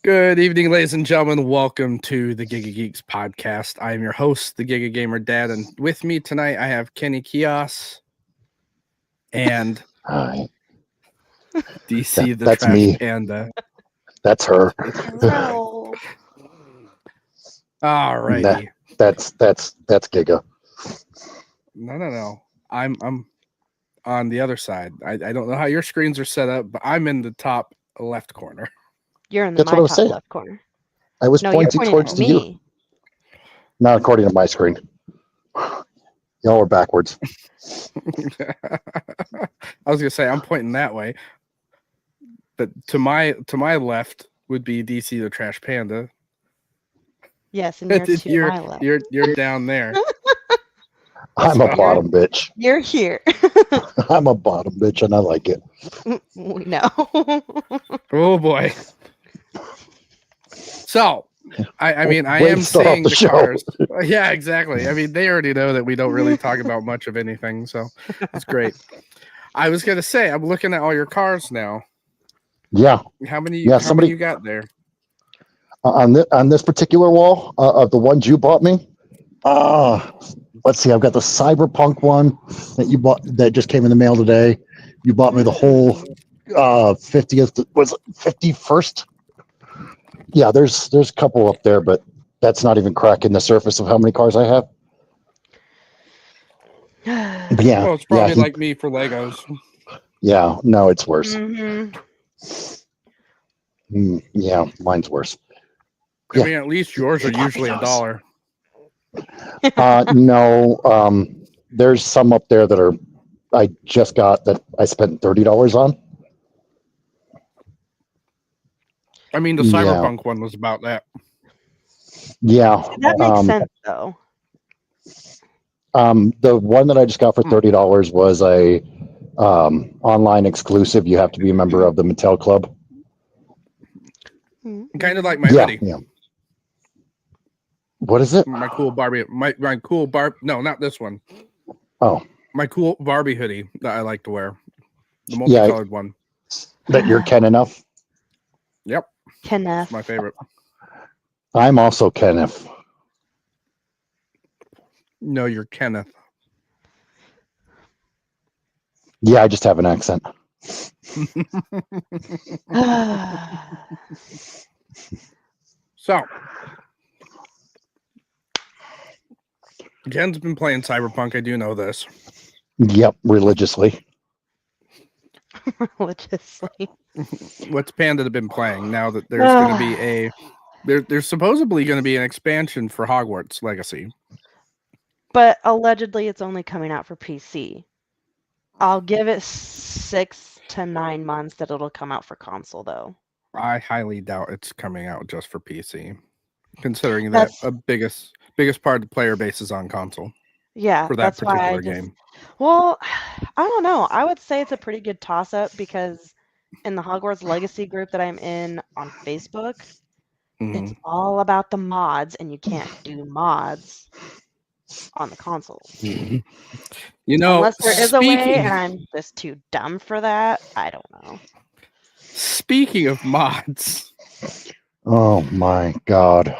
Good evening, ladies and gentlemen. Welcome to the Giga Geeks podcast. I am your host, the Giga Gamer Dad, and with me tonight I have Kenny Kios and Hi, DC the that's Trash me. Panda. That's her. Hello. Alrighty. That's Giga. No. I'm on the other side. I don't know how your screens are set up, but I'm in the top left corner. You're in That's what I my was top saying. left corner. I was No, you're pointing pointing towards at to you, me. not according to my screen. Y'all are backwards. I was gonna say I'm pointing that way, but to my left would be DC the Trash Panda. Yes, and you're to you're my left. you're down there. I'm a So- bottom bitch. You're here. I'm a bottom bitch, and I like it. We know. Oh boy. So, I mean, I Way to am start off seeing the the show. cars. Yeah, exactly. I mean, they already know that we don't really talk about much of anything, so it's great. I was gonna say, I'm looking at all your cars now. Yeah, How many? Yeah, How many you got there? on this particular wall of the ones you bought me. Let's see. I've got the Cyberpunk one that you bought that just came in the mail today. You bought me the whole 50th, was it 51st? Yeah, there's a couple up there, but that's not even cracking the surface of how many cars I have. But yeah, Well, it's probably like me for Legos. yeah, no, it's worse. Mhm. Yeah, mine's worse. I mean, at least yours are usually $1. No, there's some up there that I just got that I spent $30 on. I mean, the Cyberpunk one was about that. Yeah, That makes sense, though. the one that I just got for $30 was a online exclusive. You have to be a member of the Mattel Club. Kind of like my hoodie. Yeah. What is it? My cool Barbie. My cool Barbie. No, not this one. Oh, my cool Barbie hoodie that I like to wear. The multicolored one. That you're Ken enough? Yep. Kenneth. It's my favorite. I'm also Kenneth. No, you're Kenneth. Yeah, I just have an accent. So, Ken's been playing Cyberpunk. I do know this. Yep, religiously. Religiously. What's Panda been playing now that there's going to be there's supposedly going to be an expansion for Hogwarts Legacy. But allegedly, it's only coming out for PC. I'll give it 6 to 9 months that it'll come out for console, though. I highly doubt it's coming out just for PC, considering that a biggest part of the player base is on console. Yeah, for that that's particular why game. Well, I don't know. I would say it's a pretty good toss-up because in the Hogwarts Legacy group that I'm in on Facebook, it's all about the mods, and you can't do mods on the console. You know, unless there is a way, and I'm just too dumb for that. I don't know. Speaking of mods, oh my god.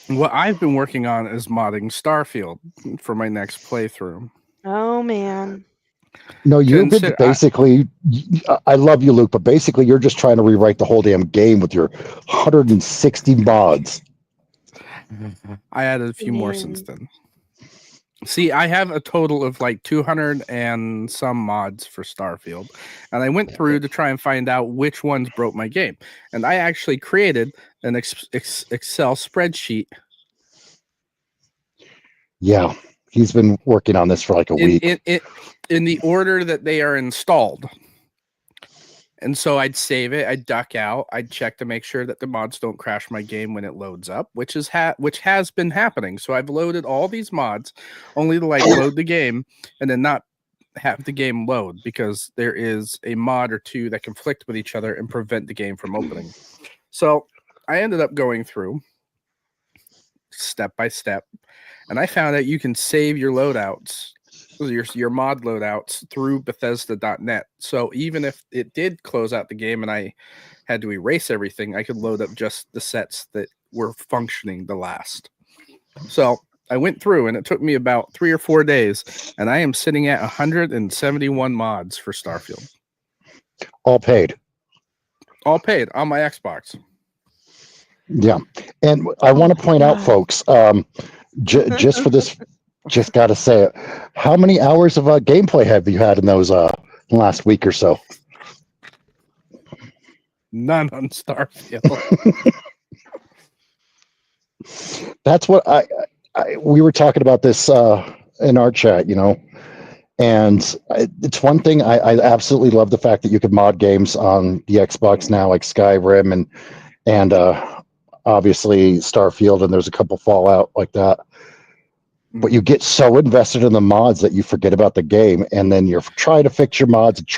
What I've been working on is modding Starfield for my next playthrough. Oh man. No, you've been basically. I love you, Luke, but basically, you're just trying to rewrite the whole damn game with your 160 mods. I added a few more since then. See, I have a total of like 200 and some mods for Starfield, and I went through to try and find out which ones broke my game. And I actually created an Excel spreadsheet. Yeah, he's been working on this for like a week. In the order that they are installed. And so I'd save it, I'd duck out, I'd check to make sure that the mods don't crash my game when it loads up, which has been happening. So I've loaded all these mods only to like load the game and then not have the game load because there is a mod or two that conflict with each other and prevent the game from opening. So I ended up going through step by step, and I found out you can save your loadouts your mod loadouts through Bethesda.net. So even if it did close out the game and I had to erase everything, I could load up just the sets that were functioning the last. So I went through and it took me about 3 or 4 days, and I am sitting at 171 mods for Starfield. All paid. All paid on my Xbox. Yeah. And I want to point out, folks, just for this, just got to say it. How many hours of gameplay have you had in those last week or so? None on Starfield. That's what we were talking about this in our chat, and it's one thing I absolutely love the fact that you can mod games on the Xbox now, like Skyrim and obviously Starfield, and there's a couple Fallout like that. But you get so invested in the mods that you forget about the game, and then you're trying to fix your mods and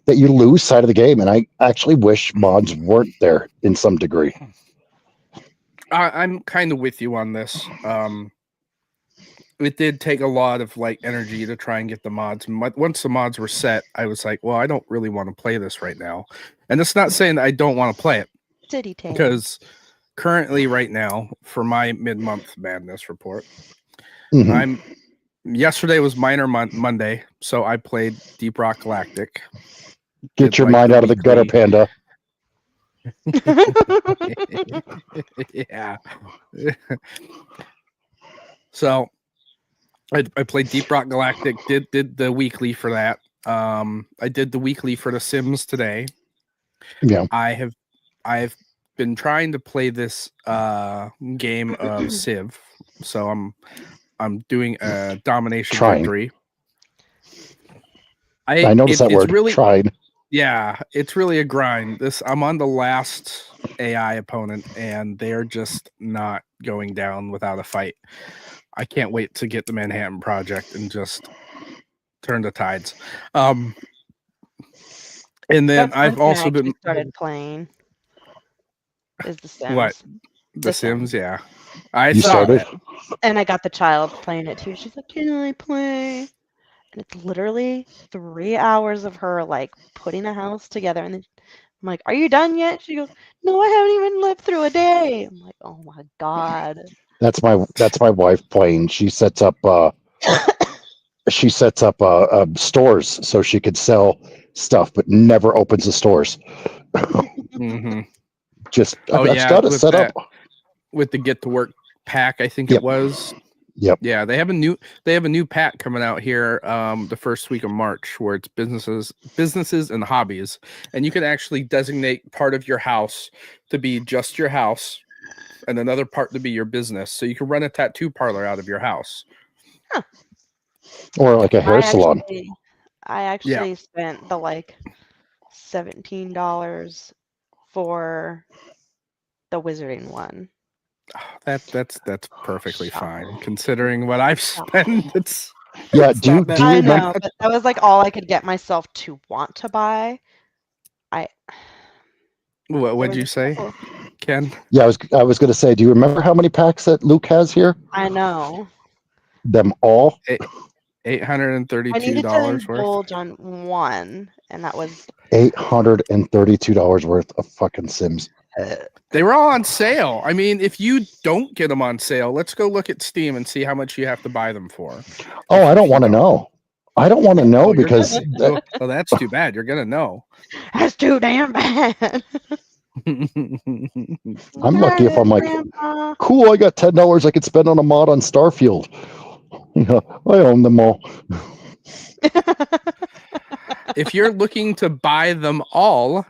that you lose sight of the game. And I actually wish mods weren't there in some degree. I'm kind of with you on this. It did take a lot of energy to try and get the mods. Once the mods were set, I was like, well, I don't really want to play this right now. And it's not saying that I don't want to play it. City Tale. Because currently right now, for my mid-month madness report, yesterday was minor Monday, so I played Deep Rock Galactic. Get your mind out of the gutter, Panda. Yeah. So I played Deep Rock Galactic, did the weekly for that. I did the weekly for The Sims today. Yeah. I've been trying to play this game of Civ. So I'm doing a domination victory. I noticed that word, really, tried. Yeah, it's really a grind. I'm on the last AI opponent, and they're just not going down without a fight. I can't wait to get the Manhattan Project and just turn the tides. And then I've also been started playing. Is The Sims? What? The Sims, yeah. I You saw started? that. And I got the child playing it too. She's like, "Can I play?" And it's literally 3 hours of her putting a house together. And then I'm like, "Are you done yet?" She goes, "No, I haven't even lived through a day." I'm like, "Oh my God." That's my wife playing. She sets up stores so she could sell stuff, but never opens the stores. Mm-hmm. I've got it set up with the Get to Work pack. I think it was. Yep. Yeah, they have a new pack coming out here the first week of March, where it's businesses and hobbies, and you can actually designate part of your house to be just your house and another part to be your business, so you can run a tattoo parlor out of your house. Huh. Or like a hair salon. I actually spent the $17 for the wizarding one. That's perfectly fine considering what I've spent. Do you I know, but that was all I could get myself to want to buy. What would you say, Ken? Yeah, I was going to say, do you remember how many packs that Luke has here? I know. Them all? $832 I needed to indulge on one, and that was $832 worth of fucking Sims. They were all on sale. I mean, if you don't get them on sale, let's go look at Steam and see how much you have to buy them for. Oh, I don't want to know. I don't want to know because... Well, that's too bad. You're going to know. That's too damn bad. I'm lucky if I'm like, cool, I got $10 I could spend on a mod on Starfield. Yeah, I own them all. If you're looking to buy them all,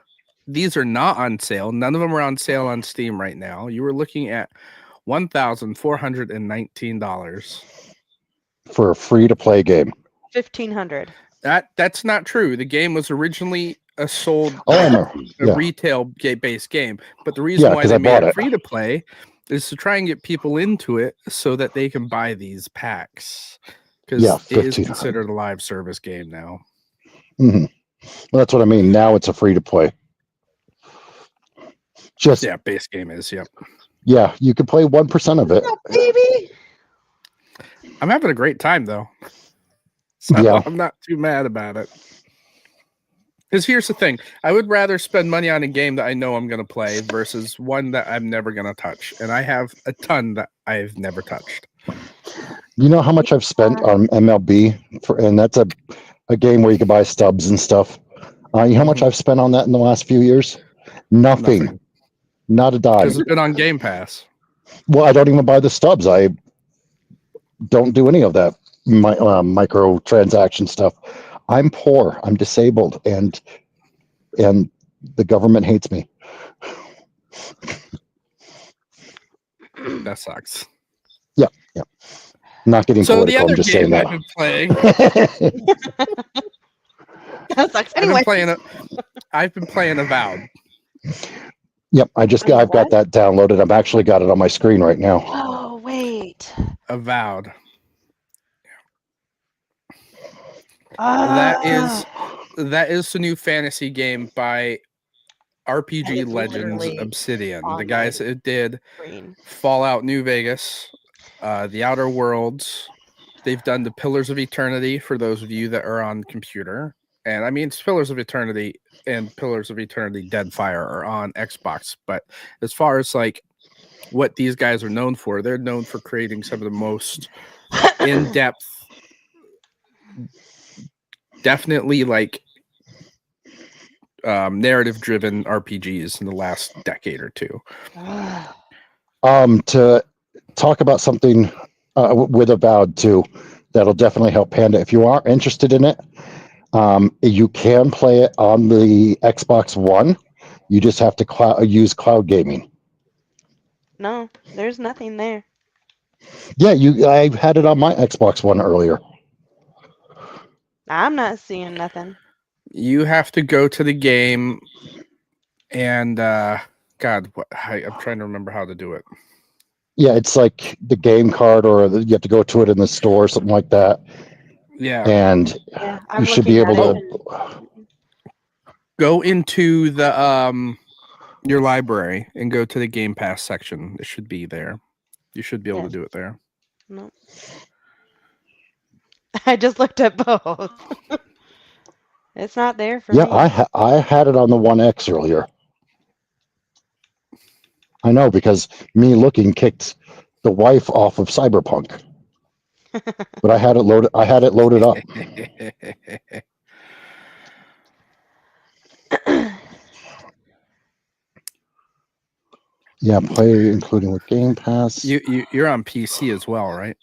these are not on sale. None of them are on sale on Steam right now. You were looking at $1,419 for a free-to-play game. $1,500. That's not true. The game was originally sold retail-based game, but the reason why they made it free to play is to try and get people into it so that they can buy these packs, because it is considered a live service game now. Mm-hmm. Well, that's what I mean. Now it's a free-to-play. Base game is. Yep. Yeah, you can play 1% of it. Oh, baby. I'm having a great time though. So Yeah. I'm not too mad about it. Because here's the thing. I would rather spend money on a game that I know I'm going to play versus one that I'm never going to touch. And I have a ton that I've never touched. You know how much I've spent on MLB and that's a game where you can buy stubs and stuff. You know how much I've spent on that in the last few years? Nothing. Not a dime. Because it's been on Game Pass. Well, I don't even buy the stubs. I don't do any of that microtransaction stuff. I'm poor. I'm disabled, and the government hates me. That sucks. Yeah. Not getting So the political. other I'm just game saying I've been playing, That sucks. Anyway. I've been playing Avowed. Yep, I've got that downloaded. I've actually got it on my screen right now. Oh, wait. Avowed. Ah. That is the new fantasy game by RPG It's Legends literally Obsidian, on the guys my that did screen. Fallout New Vegas, The Outer Worlds. They've done the Pillars of Eternity for those of you that are on computer. And I mean, it's Pillars of Eternity and Pillars of Eternity Deadfire are on Xbox. But as far as like what these guys are known for, they're known for creating some of the most in-depth, definitely like narrative-driven RPGs in the last decade or two. To talk about something with Avowed too, that'll definitely help Panda. If you are interested in it, you can play it on the Xbox One. You just have to use cloud gaming. No, there's nothing there. Yeah, I had it on my Xbox One earlier. I'm not seeing nothing. You have to go to the game and God, I'm trying to remember how to do it. Yeah, it's like the game card, or you have to go to it in the store, or something like that. Yeah, and I'm you should be able looking to go into the your library and go to the Game Pass section. It should be there. You should be able to do it there. No. I just looked at both. It's not there for me. I had it on the One X earlier. I know, because me looking kicked the wife off of Cyberpunk. But I had it loaded up. Yeah, play including with Game Pass. You're on PC as well, right?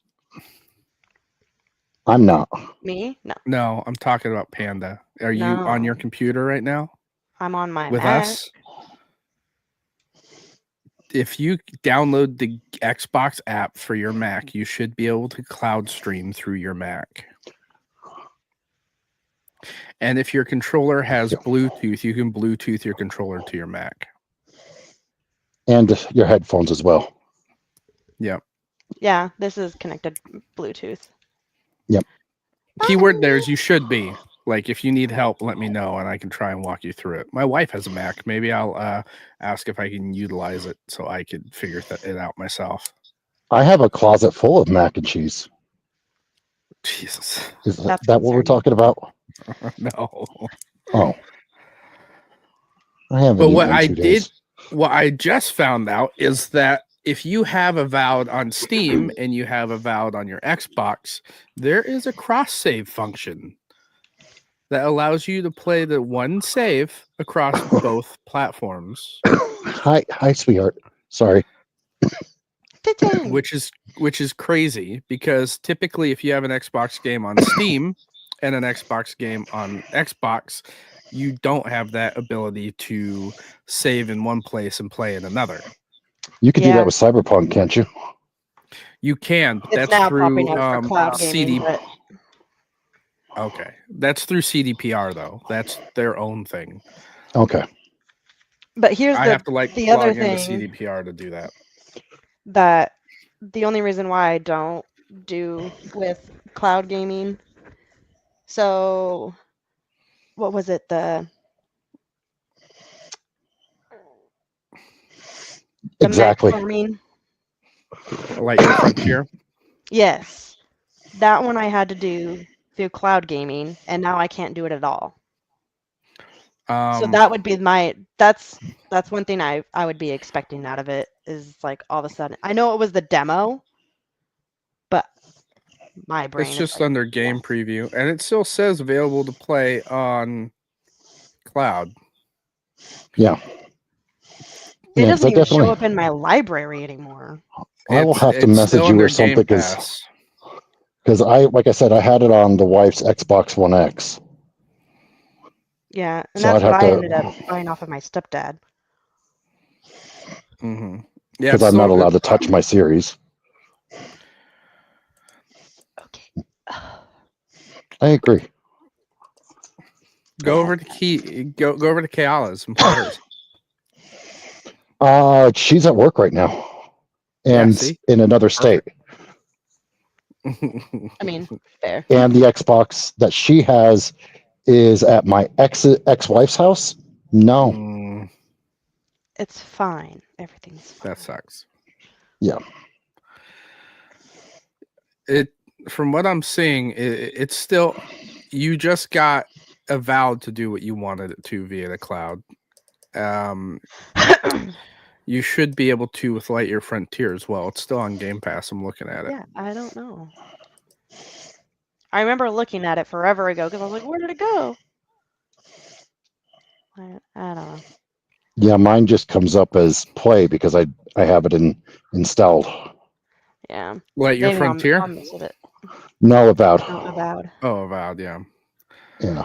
I'm not. Me? No. No, I'm talking about Panda. Are you on your computer right now? I'm on my with Mac. us. If you download the Xbox app for your Mac, you should be able to cloud stream through your Mac. And if your controller has Bluetooth, you can Bluetooth your controller to your Mac. And your headphones as well. Yep. Yeah, this is connected Bluetooth. Yep. Keyword there is you should be. Like, if you need help, let me know and I can try and walk you through it. My wife has a Mac. Maybe I'll ask if I can utilize it so I could figure it out myself. I have a closet full of mac and cheese. Jesus. Is that what we're talking about? No. Oh. I haven't. But what I just found out is that if you have Avowed on Steam and you have Avowed on your Xbox, there is a cross save function that allows you to play the one save across both platforms. Hi, sweetheart. Sorry. Which is crazy, because typically if you have an Xbox game on Steam and an Xbox game on Xbox, you don't have that ability to save in one place and play in another. You can do that with Cyberpunk, can't you? You can, but It's that's now through popping up for cloud gaming, but... Okay, that's through CDPR though. That's their own thing. Okay. But here's I have to the other log into thing CDPR to do that. That the only reason why I don't do with cloud gaming. So, what was it? The exactly. mech farming. Lightning Frontier. Yes, that one I had to do through cloud gaming, and now I can't do it at all. So Um, that would be that's one thing I would be expecting out of it, is like all of a sudden. I know it was the demo, but my brain it's is just like, under game preview, and it still says available to play on cloud. Yeah. it Yeah, 'cause doesn't I even show definitely, up in my library anymore. I will have to It's message still you or under something Game Pass. because like I said, I had it on the wife's Xbox One X. Yeah, and So that's I'd what have I to, ended up buying off of my stepdad. Yeah, because it's I'm not still allowed to touch my series. Okay. I agree. go over to go over to Keala's and play hers. She's at work right now, Yeah, and see? in another state. I mean, fair. And the Xbox that she has is at my ex-wife's house. No. Mm, It's fine. Everything's fine. that sucks. Yeah. It from what I'm seeing, it's still you just got avowed to do what you wanted it to via the cloud. You should be able to with Lightyear Frontier as well. It's still on Game Pass. I'm looking at it. Yeah, I don't know. I remember looking at it forever ago because I was like, where did it go? I don't know. Yeah, mine just comes up as play because I have it installed. Yeah. Lightyear Maybe Frontier? I'll miss it. No, avowed. Oh, avowed. Oh, avowed, yeah. Yeah.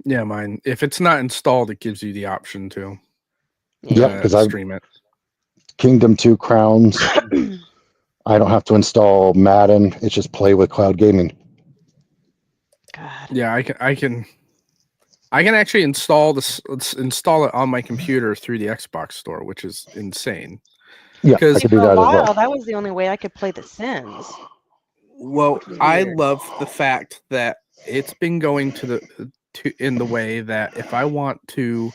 Yeah, mine. If it's not installed, it gives you the option to Yep, because I stream it. Kingdom 2 Crowns. I don't have to install Madden. It's just play with cloud gaming. God. Yeah, I can actually install install it on my computer through the Xbox store, which is insane. Yeah, I Because could For do a that as while, well. that was the only way I could play The Sims. well, Which is I weird. love the fact that it's been going in the way that if I want to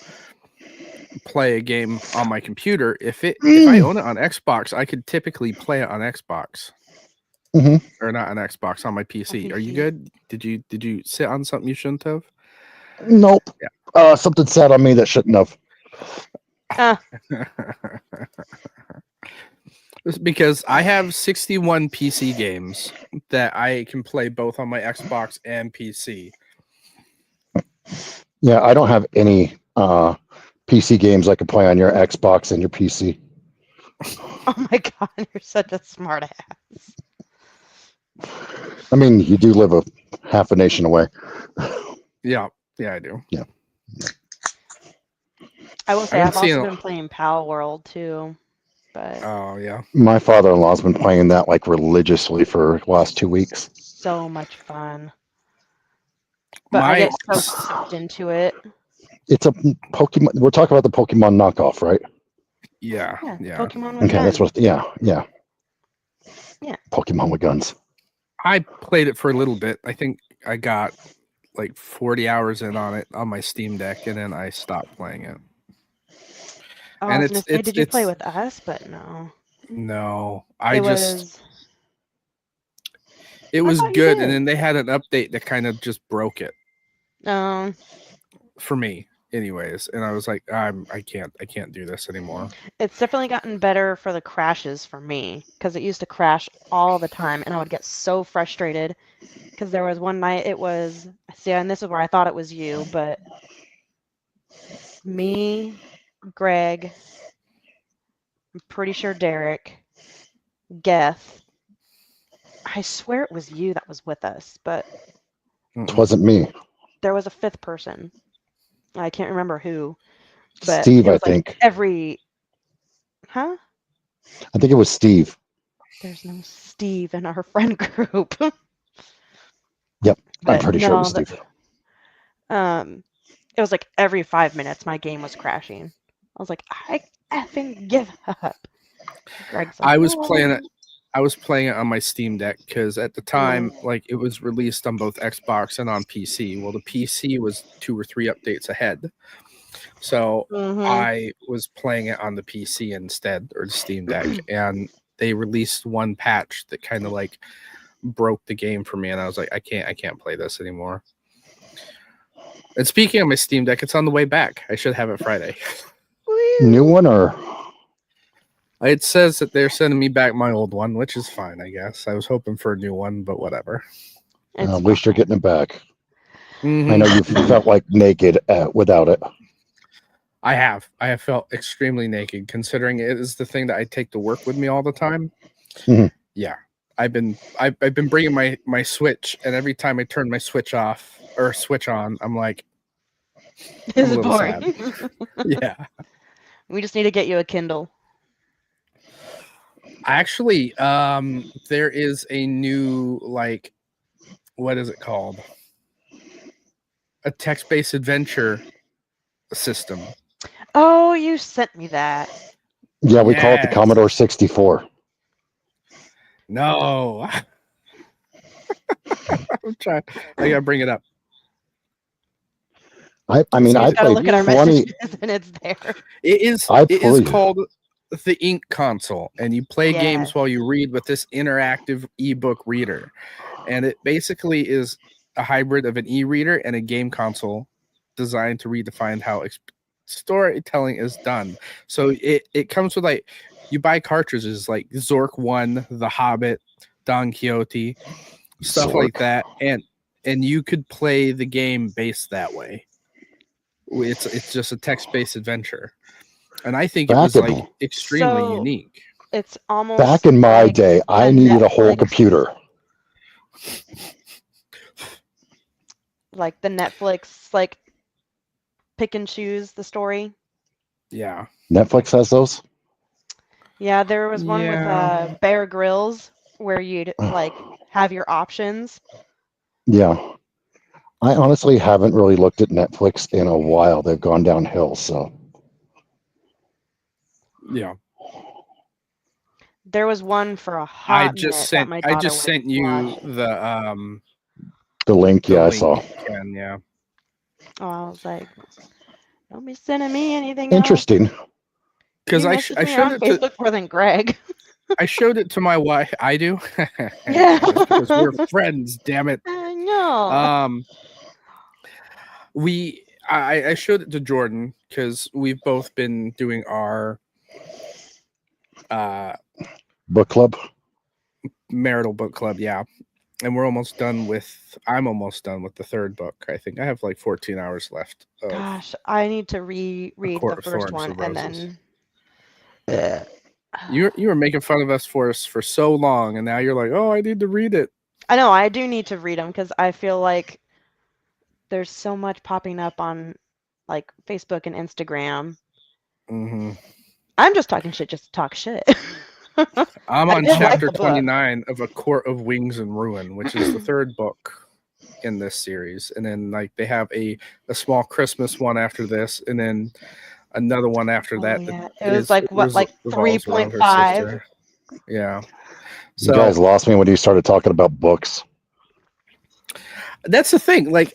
play a game on my computer, if I own it on Xbox, I could typically play it on Xbox. Mhm. Or not on Xbox, on my PC. Are you PC. good? Did you sit on something you shouldn't have? Nope. Yeah. Something sat on me that shouldn't have. It's because I have 61 PC games that I can play both on my Xbox and PC. Yeah, I don't have any PC games I can play on your Xbox and your PC. Oh my God, you're such a smart ass. I mean, you do live a half a nation away. Yeah, I do. Yeah. I will say I've I've seen also been playing Pal World too, but Oh yeah. My father-in-law's been playing that like religiously for the last 2 weeks. so much fun. But I get so sucked into it. It's a Pokemon. We're talking about the Pokemon knockoff, right? Yeah. Pokemon with Okay, guns. that's what. Yeah. Yeah. Pokemon with guns. I played it for a little bit. I think I got like 40 hours in on it on my Steam Deck, and then I stopped playing it. Oh, And I was gonna say, did you play with us? But no. No, It was thought you good, did. and then they had an update that kind of just broke it Um, for me, anyways. And I was like, I can't do this anymore. it's definitely gotten better for the crashes for me, because it used to crash all the time, and I would get so frustrated. Because there was one night it was, and this is where I thought it was you, but me, Greg, I'm pretty sure Derek, Geth. I swear it was you that was with us, but It wasn't me. there was a fifth person. I can't remember who, but Steve, it was I think. like every. Huh? I think it was Steve. There's no Steve in our friend group. Yep, I'm But pretty sure it was no, Steve. it was like every 5 minutes my game was crashing. I was like, I effing give up. Greg's like, I was "No." playing it on my Steam Deck because at the time, like it was released on both Xbox and on PC. Well, the PC was 2 or 3 updates ahead, so I was playing it on the PC instead, or the Steam Deck, and they released one patch that kind of like broke the game for me, and I was like, I can't play this anymore. And speaking of my Steam Deck, it's on the way back. I should have it Friday. New one or? It says that they're sending me back my old one, which is fine, I guess. I was hoping for a new one, but whatever. At least you're getting it back. Mm-hmm. I know you felt like naked without it. I have felt extremely naked, considering it is the thing that I take to work with me all the time. Mm-hmm. Yeah, I've been bringing my Switch, and every time I turn my Switch off or switch on, I'm like, This is boring. Yeah. We just need to get you a Kindle. Actually, there is a new, like, what is it called? A text-based adventure system. Oh, you sent me that. Yeah, we call it the Commodore 64. No. I'm trying. I gotta bring it up. I mean, I gotta look at our 20. messages and it's there. It is called the Ink Console, and you play games while you read with this interactive ebook reader. And it basically is a hybrid of an e-reader and a game console designed to redefine how storytelling is done. So it comes with, like, you buy cartridges like Zork 1, The Hobbit, Don Quixote, stuff like that, and you could play the game based that way. It's just a text-based adventure, and I think it was like extremely unique. It's almost back in my day, I needed a whole computer. Like the Netflix, like, pick and choose the story. Yeah, Netflix has those. Yeah, there was one with Bear Grylls where you'd like have your options. Yeah. I honestly haven't really looked at Netflix in a while. They've gone downhill, so. Yeah. There was one for a hot minute that my daughter I just sent you watching. The link. Yeah, I saw. Yeah. Oh, I was like, don't be sending me anything. Interesting. Because I showed it to Facebook more than Greg. I showed it to my wife. I do. Yeah. Because we're friends. Damn it. I know. I showed it to Jordan because we've both been doing our book club, marital book club, yeah, and I'm almost done with the third book. I think I have like 14 hours left. Gosh, I need to reread the first one and then. You were making fun of us for so long, and now you're like, oh, I need to read it. I know, I do need to read them because I feel like there's so much popping up on, like, Facebook and Instagram. Mm-hmm. I'm just talking shit just to talk shit. I'm on chapter 29 of A Court of Wings and Ruin, which is the third book in this series. And then, like, they have a small Christmas one after this, and then another one after that. Yeah. It was like 3.5. Yeah. So, you guys lost me when you started talking about books. That's the thing. Like,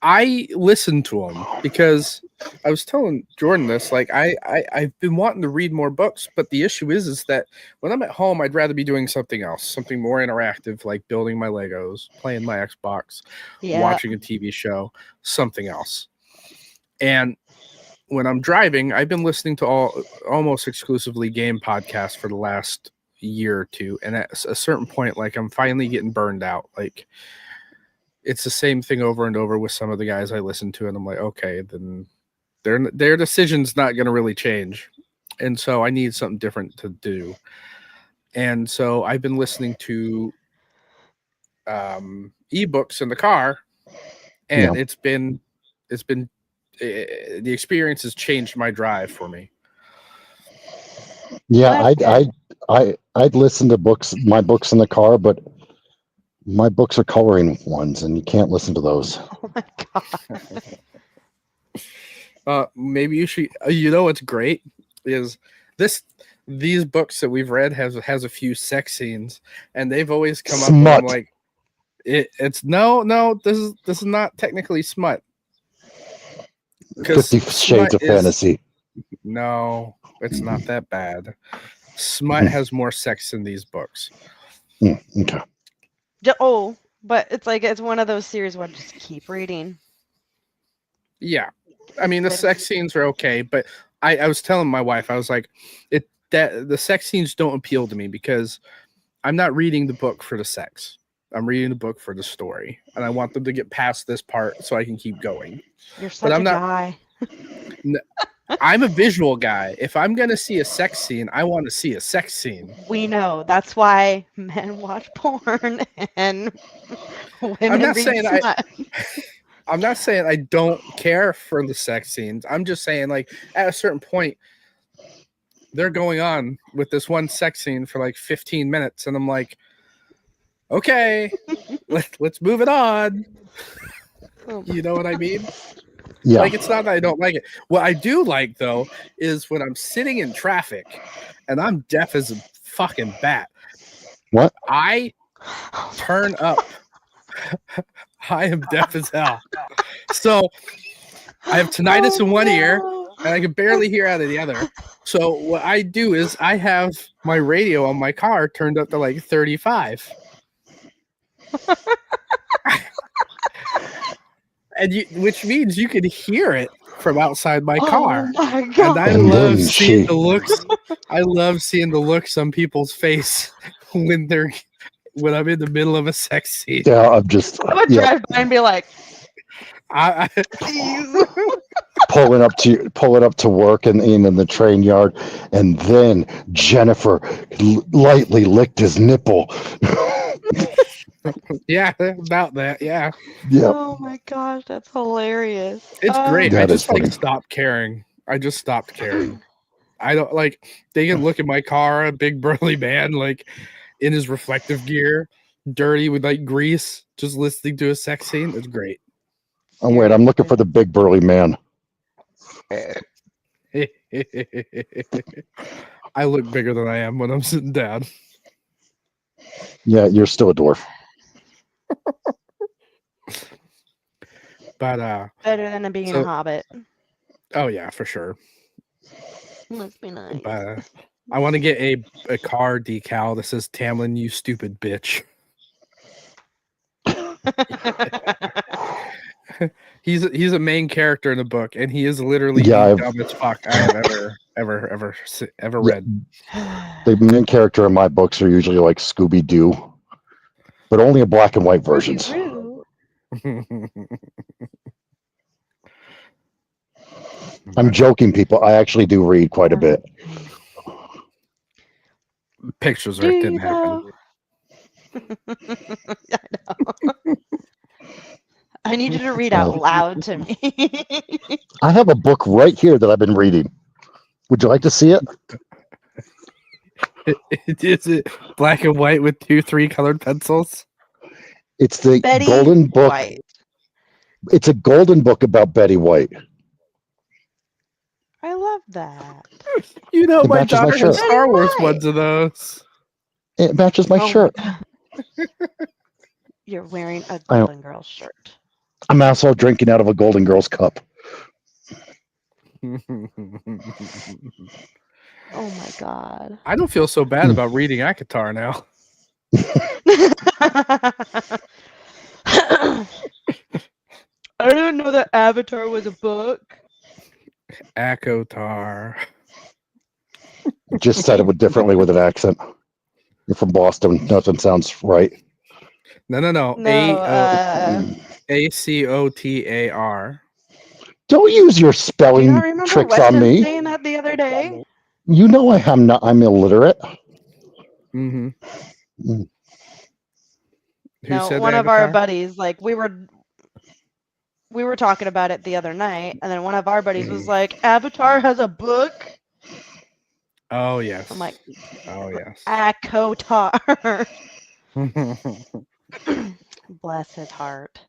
I listen to them because I was telling Jordan this. Like, I've been wanting to read more books, but the issue is that when I'm at home, I'd rather be doing something else, something more interactive, like building my Legos, playing my Xbox, watching a TV show, something else. And when I'm driving, I've been listening to almost exclusively game podcasts for the last year or two, and at a certain point, like, I'm finally getting burned out. Like, it's the same thing over and over with some of the guys I listen to, and I'm like, okay, then their decision's not going to really change, and so I need something different to do. And so I've been listening to ebooks in the car, and the experience has changed my drive for me. Yeah, I'd listen to my books in the car, but my books are coloring ones, and you can't listen to those. Oh my god. Maybe you should. You know what's great is these books that we've read has a few sex scenes, and they've always come up and I'm like, it's no. This is not technically smut. 50 Shades of Fantasy. No, it's not that bad. Smut has more sex in these books. Okay. But it's like it's one of those series where I just keep reading. Yeah, I mean the There's- sex scenes are okay, but I was telling my wife, I was like, that the sex scenes don't appeal to me because I'm not reading the book for the sex. I'm reading the book for the story, and I want them to get past this part so I can keep going. You're But such I'm a not. guy. I'm a visual guy. If I'm gonna see a sex scene, I want to see a sex scene. We know. That's why men watch porn and I'm women not read saying I. smut. I'm not saying I don't care for the sex scenes. I'm just saying, like, at a certain point, they're going on with this one sex scene for like 15 minutes, and I'm like, okay, let's move it on. Oh You know what I mean? Yeah. Like, it's not that I don't like it. What I do like, though, is when I'm sitting in traffic and I'm deaf as a fucking bat. What? I turn up. I am deaf as hell. So I have tinnitus in one ear and I can barely hear out of the other. So what I do is I have my radio on my car turned up to like 35. And which means you can hear it from outside my car. Oh my And god. I And love then seeing she- the looks. I love seeing the looks on people's face when I'm in the middle of a sex scene. Yeah, I'm just I would drive by and be like, I "Please." pulling up to work in the train yard, and then Jennifer lightly licked his nipple. yeah, about that. Yeah, Yeah, Oh my gosh, that's hilarious. it's great. I That is just like funny. stopped caring. I just stopped caring. I don't like. They can look at my car, a big burly man, like in his reflective gear, dirty with like grease, just listening to a sex scene. It's great. I'm wait. I'm looking for the big burly man. I look bigger than I am when I'm sitting down. Yeah, you're still a dwarf. But Better than being So- a hobbit. oh yeah, for sure. Must be nice. But I want to get a car decal that says Tamlin, you stupid bitch. He's a main character in the book, and he is literally Yeah, the dumbest fuck I have ever read. The main character in my books are usually like Scooby Doo, but only in black and white versions. Roo. I'm joking, people. I actually do read quite a bit. Pictures Do are you didn't happen. I know. I need you to read out loud to me. I have a book right here that I've been reading. Would you like to see it? Is it black and white with 2-3 colored pencils? It's the Betty golden book. White. It's a golden book about Betty White. I love that. You know, It my matches my daughter has shirt. Star Wars Right. ones of those. It matches my Oh shirt. God. You're wearing a I know. Golden Girl shirt. I'm also drinking out of a Golden Girls cup. Oh my God. I don't feel so bad about reading Akatar now. I didn't know that Avatar was a book. Akotar. Just said it differently with an accent. You're from Boston. Nothing sounds right. No. No, Acotar. Don't use your do you spelling not remember tricks Weston on me. saying that the other day? You know I'm illiterate. Mm-hmm. Mm. Who No, said one the of our Avatar? buddies, like we were talking about it the other night, and then one of our buddies was like, "Avatar has a book." Oh yes. I'm like, oh yes. Akotar. Bless his heart.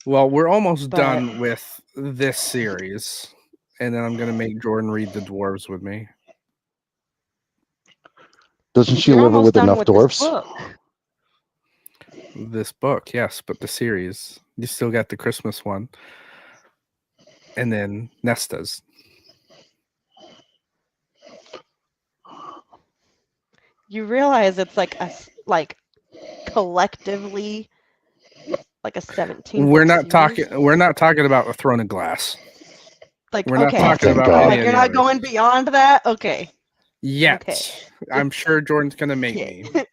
Well, we're almost But- done with this series, and then I'm gonna make Jordan read the dwarves with me. Doesn't she You're live almost with done enough with dwarfs? this book. This book, yes, but the series. You still got the Christmas one, and then Nesta's. You realize it's like collectively like a 17 We're book not series. talking. We're not talking about a Throne of Glass. Like, We're not okay, talking thank about God. any like of you're the not others going beyond that. Okay, yet. okay. I'm sure Jordan's gonna make Okay. me.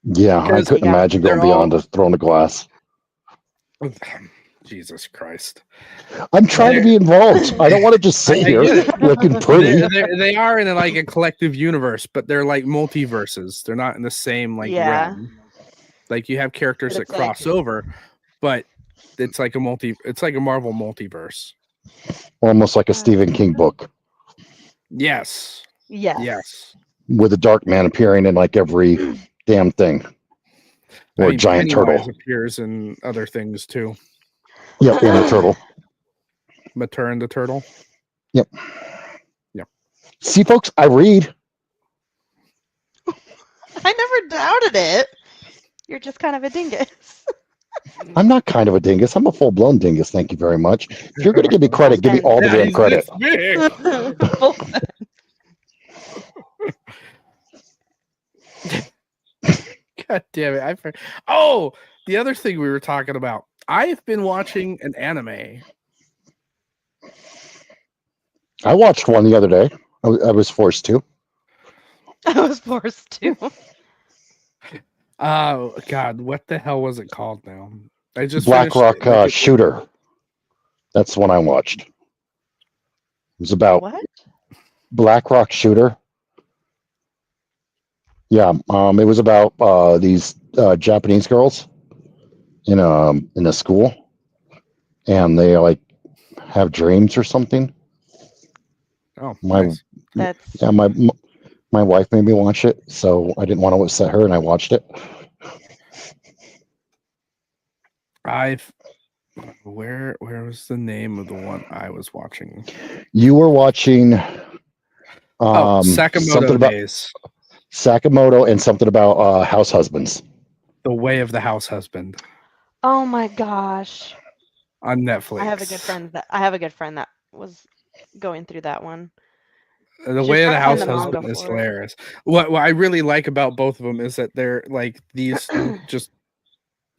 Yeah, I Because couldn't Yeah. imagine going they're all- beyond a Throne of Glass. Jesus Christ! I'm trying to be involved. I don't want to just sit I here get it. looking pretty. They are in like a collective universe, but they're like multiverses. They're not in the same like Yeah. realm. Like you have characters But that it's like- cross over, but it's like a Marvel multiverse. Almost like a Stephen King book Yes. Yes. Yes. with a dark man appearing in like every damn thing. Or a giant Pennywise turtle. appears in other things too. Yep, and a turtle. Mater and the turtle. Yep. Yep. See, folks, I read. I never doubted it. You're just kind of a dingus. I'm not kind of a dingus. I'm a full blown dingus. Thank you very much. If you're going to give me credit, give me all the damn he's credit. this big. Full- God damn it! Oh, the other thing we were talking about. I've been watching an anime. I watched one the other day. I was forced to. I was forced to. Oh God, what the hell was it called now? I just Black finished Rock it, like, Shooter. That's the one I watched. It was about What? Black Rock Shooter. Yeah, it was about these Japanese girls in a school, and they like have dreams or something. Oh, My nice. That's yeah, my wife made me watch it, so I didn't want to upset her, and I watched it. Where was the name of the one I was watching? You were watching Sakamoto something about Days. Sakamoto and something about house husbands. The Way of the House Husband oh my gosh. on Netflix. I have a good friend that was going through that one. The She's Way of the trying to House find the manga Husband is for it. hilarious. What I really like about both of them is that they're like these just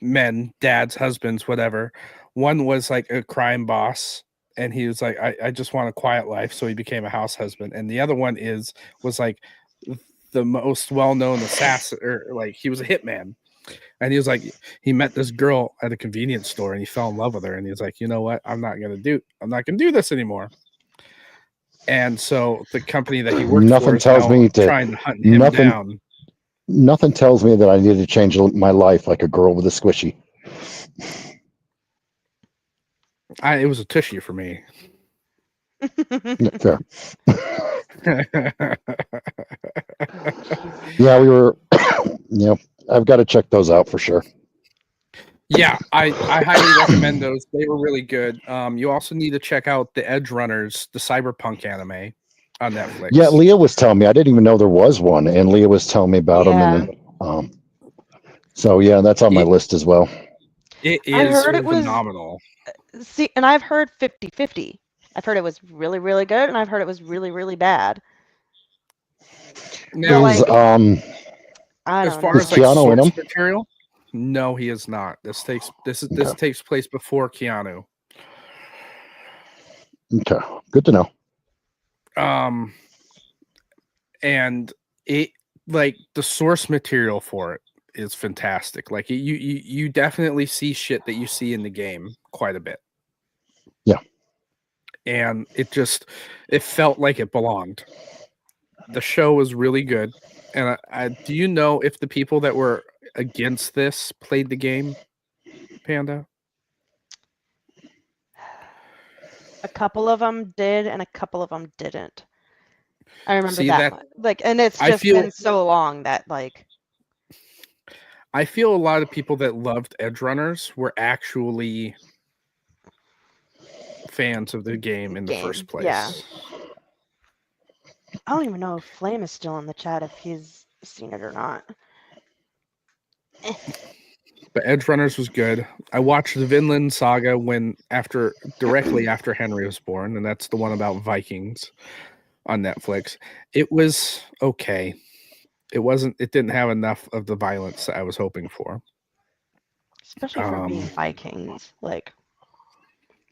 men, dads, husbands, whatever. One was like a crime boss, and he was like, I just want a quiet life, so he became a house husband. And the other one was like the most well-known assassin, or like he was a hitman. And he was like, he met this girl at a convenience store and he fell in love with her. And he was like, you know what? I'm not gonna do this anymore. And so the company that he worked Nothing for is tells now me to- trying to hunt him nothing- down. Nothing tells me that I need to change my life like a girl with a squishy. It was a tushy for me. Yeah, fair. Yeah, we were. I've got to check those out for sure. Yeah, I highly recommend those. They were really good. You also need to check out the Edge Runners, the cyberpunk anime on Netflix. Yeah, Leah was telling me. I didn't even know there was one, and Leah was telling me about them. Yeah. And then, so yeah, that's on my list as well. It I is heard it was- phenomenal. See, and I've heard 50-50. I've heard it was really, really good, and I've heard it was really, really bad. Now, Is I as don't far know. as like Keanu in source them? material, no, he is not. This takes place before Keanu. okay, good to know. And it, like, the source material for it is fantastic. Like you definitely see shit that you see in the game quite a bit. Yeah. And it felt like it belonged. The show was really good. And do you know if the people that were against this played the game, Panda? A couple of them did, and a couple of them didn't. I remember See, that. And it's I just feel- been so long that I feel a lot of people that loved Edge Runners were actually fans of the game in the first place. Yeah. I don't even know if Flame is still in the chat, if he's seen it or not. But Edge Runners was good. I watched the Vinland Saga directly after Henry was born, and that's the one about Vikings on Netflix. It was okay. It didn't have enough of the violence that I was hoping for. Especially for being Vikings. Like,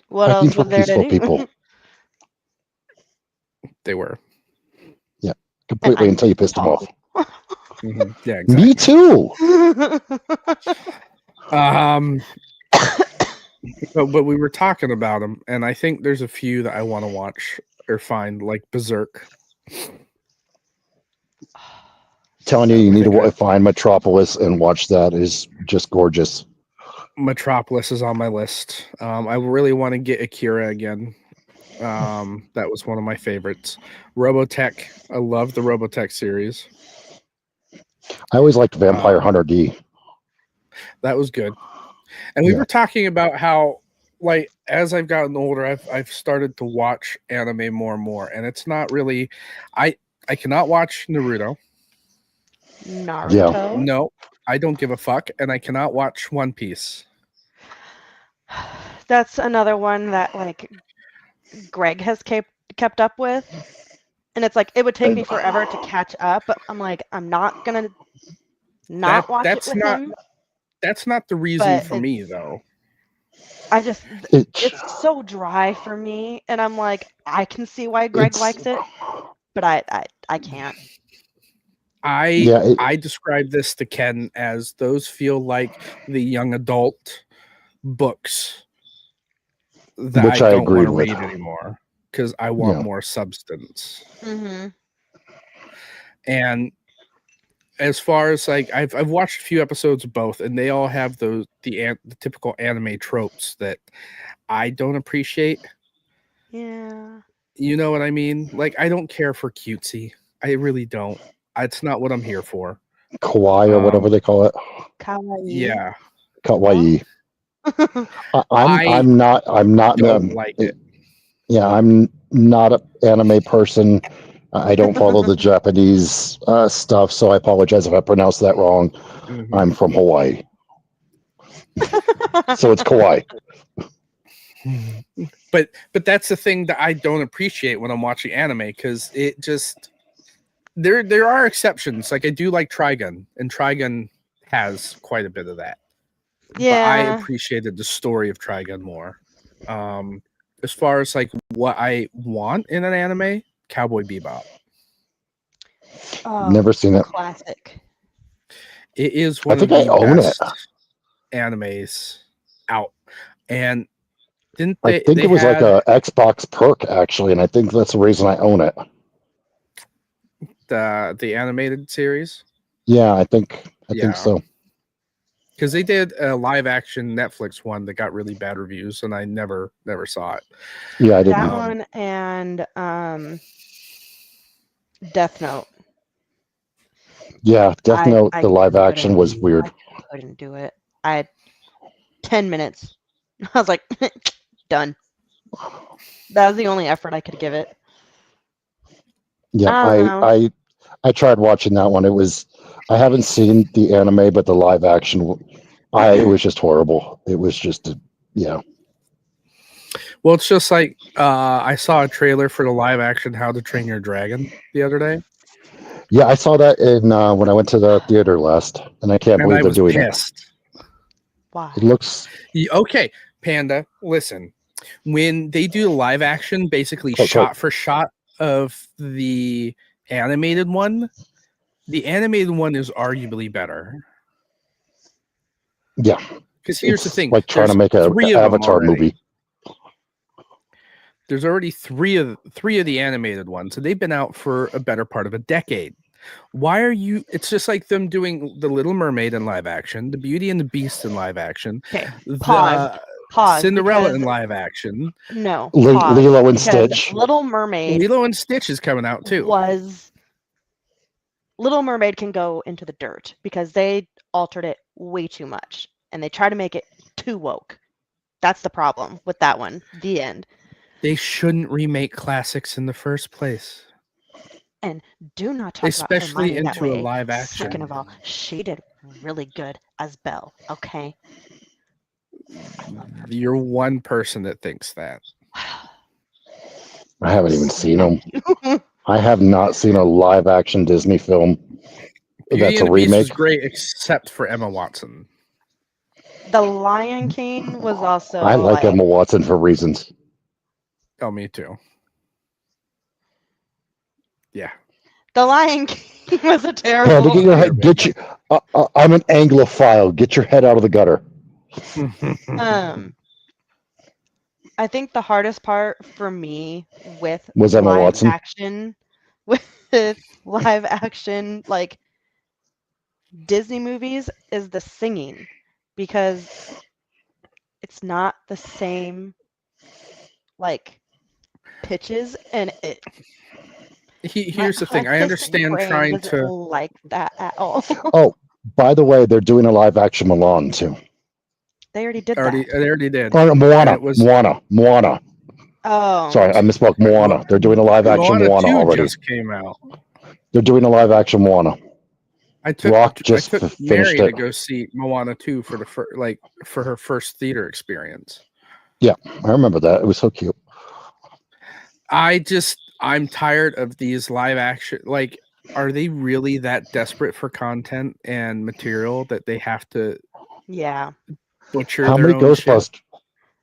what Vikings else were was there to peaceful do? people. They were. Completely I'm until you pissed them tall. off. Yeah, exactly. Me too. But we were talking about them, and I think there's a few that I want to watch or find, like Berserk. Telling you, So you need think to find Metropolis and watch that. Is just gorgeous. Metropolis is on my list. I really want to get Akira again. That was one of my favorites. Robotech. I love the Robotech series. I always liked Vampire Hunter D. That was good. And we Yeah. were talking about how, like, as I've gotten older, I've started to watch anime more and more, and it's not really. I cannot watch Naruto. Naruto. No, I don't give a fuck, and I cannot watch One Piece. That's another one that like Greg has kept up with, and it's like it would take me forever to catch up. But I'm like, I'm not gonna watch it with him. That's not the reason But for me, though. It's so dry for me, and I'm like, I can see why Greg likes it, but I can't. I describe this to Ken as those feel like the young adult books that Which I I don't want agreed to with. read anymore because I want more substance. Mm-hmm. And as far as like I've watched a few episodes of both, and they all have the typical anime tropes that I don't appreciate. Yeah. You know what I mean? Like, I don't care for cutesy. I really don't. It's not what I'm here for. Kawaii or whatever they call it. Kawaii. Yeah. Kawaii. I'm not like it. Yeah, I'm not an anime person. I don't follow the Japanese stuff, so I apologize if I pronounced that wrong. Mm-hmm. I'm from Hawaii. So it's kawaii. But that's the thing that I don't appreciate when I'm watching anime, because it just there are exceptions. Like, I do like Trigun, and Trigun has quite a bit of that. Yeah. But I appreciated the story of Trigun more. As far as like what I want in an anime, Cowboy Bebop. Oh, never seen it. Classic. It is one of the best animes out. And I think it was like a Xbox perk, actually, and I think that's the reason I own it. The animated series? Yeah, I think so. Because they did a live action Netflix one that got really bad reviews, and I never saw it. Yeah, I didn't. That one and Death Note. Yeah, Death Note, the live action was weird. I couldn't do it. I had 10 minutes. I was like, done. That was the only effort I could give it. Yeah, I tried watching that one. I haven't seen the anime, but the live action, it was just horrible. It was just, yeah. Well, it's just like I saw a trailer for the live action How to Train Your Dragon the other day. Yeah, I saw that in when I went to the theater last, and I can't believe they're doing it. Wow. It looks okay, Panda. Listen, when they do the live action, basically shot for shot of the animated one, the animated one is arguably better. Yeah, because here's the thing: like trying to make an Avatar movie. There's already three of the animated ones, and they've been out for a better part of a decade. Why are you? It's just like them doing the Little Mermaid in live action, the Beauty and the Beast in live action, Pause. Cinderella in live action. No, Lilo and Stitch. Little Mermaid. Lilo and Stitch is coming out too. Little Mermaid can go into the dirt because they altered it way too much, and they try to make it too woke. That's the problem with that one. The end. They shouldn't remake classics in the first place. And do not talk especially about into a live action. Second of all, she did really good as Belle. Okay. You're one person that thinks that. I haven't even seen them. I have not seen a live action Disney film. Beauty that's a and the Beast remake. was great, except for Emma Watson. The Lion King was also I like Emma Watson for reasons. Oh, me too. Yeah. The Lion King was a Panda, terrible get your movie. head. Get you. I'm an Anglophile. Get your head out of the gutter. I think the hardest part for me with Was Emma live Watson? action, with live action like Disney movies is the singing, because it's not the same like pitches, and Here's the my thing. I artistic understand brain trying doesn't to. like that at all. Oh, by the way, they're doing a live action Milan too. They already did They that. already did. Oh, And Moana. it was Moana. Oh, Sorry, I misspoke. Moana. They're doing a live action Moana Moana 2 already. just came out. They're doing a live action Moana. I took Rock just Mary finished it. to go see Moana 2 for for her first theater experience. Yeah, I remember that. It was so cute. I'm tired of these live action. Like, are they really that desperate for content and material that they have to yeah. butcher How their many own shit?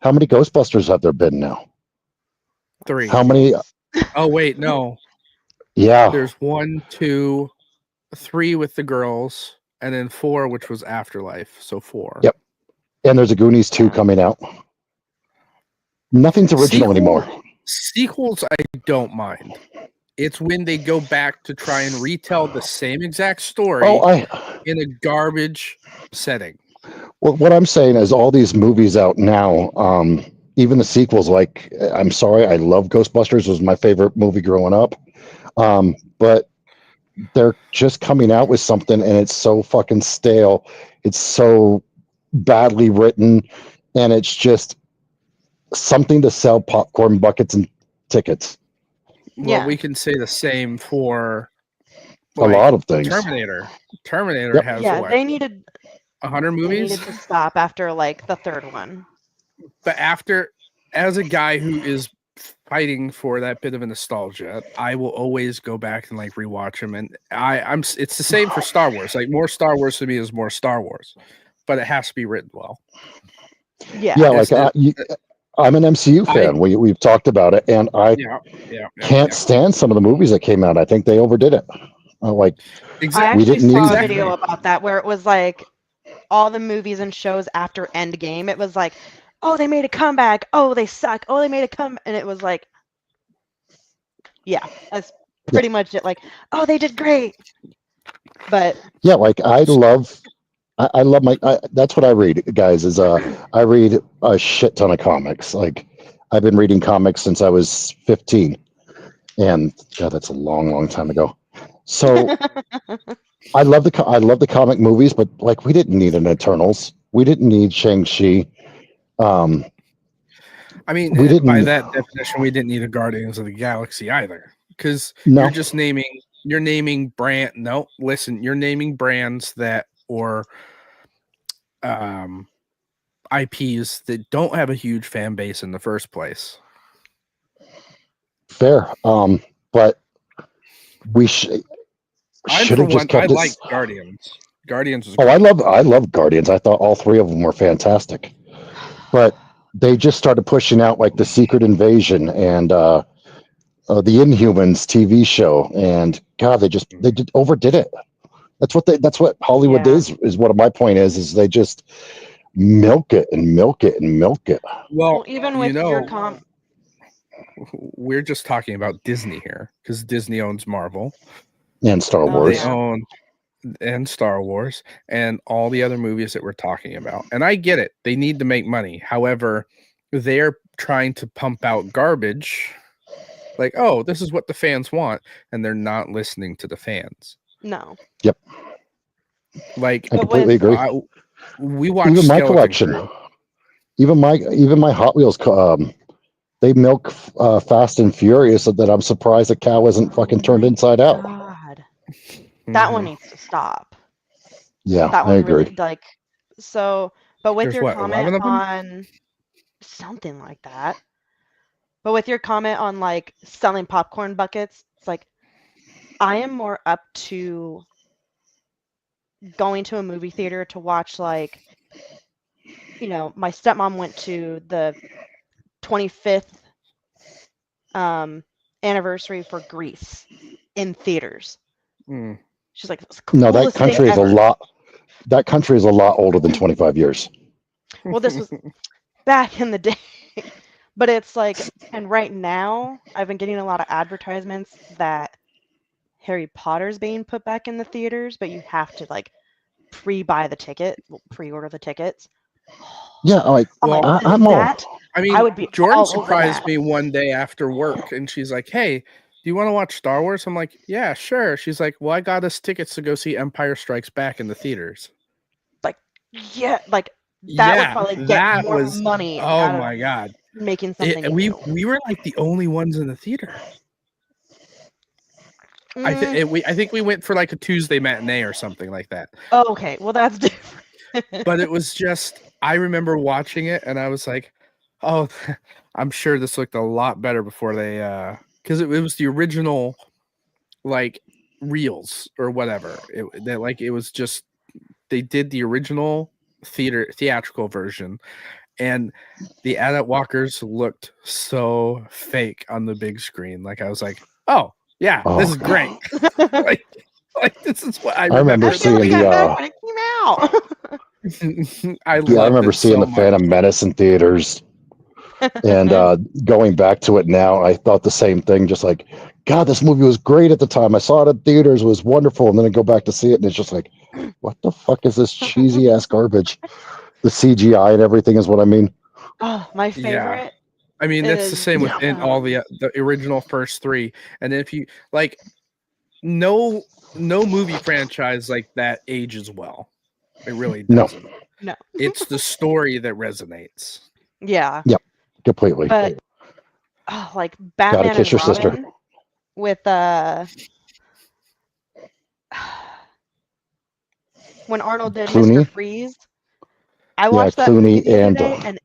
How many Ghostbusters have there been now? 3. How many? Oh wait, no. Yeah. There's 1, 2, 3 with the girls, and then 4, which was Afterlife. So 4. Yep. And there's a Goonies 2 coming out. Nothing's original anymore. Sequels, I don't mind. It's when they go back to try and retell the same exact story in a garbage setting. Well, what I'm saying is all these movies out now, even the sequels, like, I'm sorry, I love Ghostbusters, was my favorite movie growing up. But they're just coming out with something and it's so fucking stale. It's so badly written, and it's just something to sell popcorn buckets and tickets. Well, we can say the same for a lot of things. Terminator. Terminator Yep. has Yeah, what? they needed 100 they movies? needed to stop after like the third one. But as a guy who is fighting for that bit of a nostalgia, I will always go back and like rewatch them. And it's the same for Star Wars. Like, more Star Wars to me is more Star Wars, but it has to be written well. Yeah. Yeah, like I'm an MCU fan. We've talked about it, and I can't stand some of the movies that came out. I think they overdid it. I actually saw a video about that where it was like all the movies and shows after Endgame. It was like, oh, they made a comeback. Oh, they suck. Oh, they made a comeback. And it was like, yeah, that's pretty much it. Like, oh, they did great. But yeah, like I love that's what I read, guys, is I read a shit ton of comics. Like, I've been reading comics since I was 15, and God, that's a long time ago. So I love the comic movies, but like, we didn't need an Eternals. We didn't need Shang-Chi. I mean, by that definition, we didn't need a Guardians of the Galaxy either, because you're just naming you're naming brands that, or IPs that don't have a huge fan base in the first place. Fair. But we should have just kept I like Guardians. Guardians was I love Guardians. I thought all 3 of them were fantastic. But they just started pushing out like the Secret Invasion and the Inhumans TV show, and God, they just overdid it. That's what Hollywood is what my point is they just milk it and milk it and milk it. Well, even with your we're just talking about Disney here, because Disney owns Marvel and Star Wars. They own and Star Wars and all the other movies that we're talking about. And I get it. They need to make money. However, they're trying to pump out garbage. Like, oh, this is what the fans want, and they're not listening to the fans. No. Yep. Like, I completely agree. We watched even my Skeleton collection. Crew. Even my Hot Wheels. They milk Fast and Furious, so that I'm surprised the cow isn't fucking turned inside out. God. That one needs to stop. Yeah, that one I agree. Really, like, so, but with your comment 11 of them? on something like that, but with your comment on like selling popcorn buckets, it's like, I am more up to going to a movie theater to watch, like, my stepmom went to the 25th anniversary for Grease in theaters. Mm. She's like, "It's the No, that coolest thing country is a ever." lot. That country is a lot older than 25 years. Well, this was back in the day. But it's like, and right now, I've been getting a lot of advertisements that Harry Potter's being put back in the theaters, but you have to, like, pre-order the tickets. Yeah, like I'm like, Well, I'm all. that I mean, I would be Jordan all over surprised that. me one day after work, and she's like, "Hey, do you want to watch Star Wars?" I'm like, "Yeah, sure." She's like, "Well, I got us tickets to go see Empire Strikes Back in the theaters." Yeah, like that would Yeah, probably get that more was. money Oh out of my god, making something we new. were like the only ones in the theater. I think we went for like a Tuesday matinee or something like that. Oh, okay, well that's different. But it was just, I remember watching it and I was like, oh, I'm sure this looked a lot better before they because it was the original like reels or whatever. It was just, they did the original theatrical version, and the adult walkers looked so fake on the big screen. Like I was like, oh yeah, this Oh, is great. like, like this is what I I remember I remember. feel like seeing that back the. when it came out. I Yeah, I loved remember it seeing so the much. Phantom Menace in theaters, and going back to it now, I thought the same thing. Just like, God, this movie was great at the time. I saw it in theaters, it was wonderful, and then I go back to see it, and it's just like, what the fuck is this cheesy ass garbage? The CGI and everything is what I mean. Oh, my Yeah. favorite I mean, that's the is same with all the original first three. And if you like, no movie franchise like that ages well. It really No, doesn't. no. It's the story that resonates. Yeah. completely. But like Gotta Batman kiss and your sister. Robin with when Arnold did Clooney? Mr. Freeze. I Yeah, watched that movie Clooney the other and day, and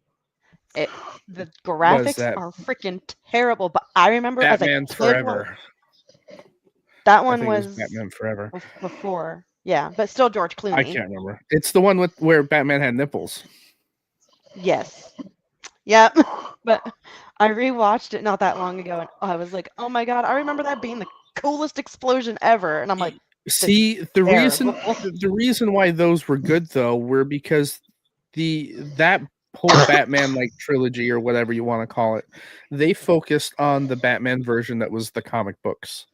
the Was graphics that are freaking terrible. But I remember as a Batman kid, Forever? that I one think it was was Batman Forever. before. Yeah, but still George Clooney. I can't remember. It's the one with where Batman had nipples. Yes. Yep. But I rewatched it not that long ago, and I was like, "Oh my god, I remember that being the coolest explosion ever." And I'm like, See, the reason why those were good though were because that whole Batman like trilogy or whatever you want to call it, they focused on the Batman version that was the comic books.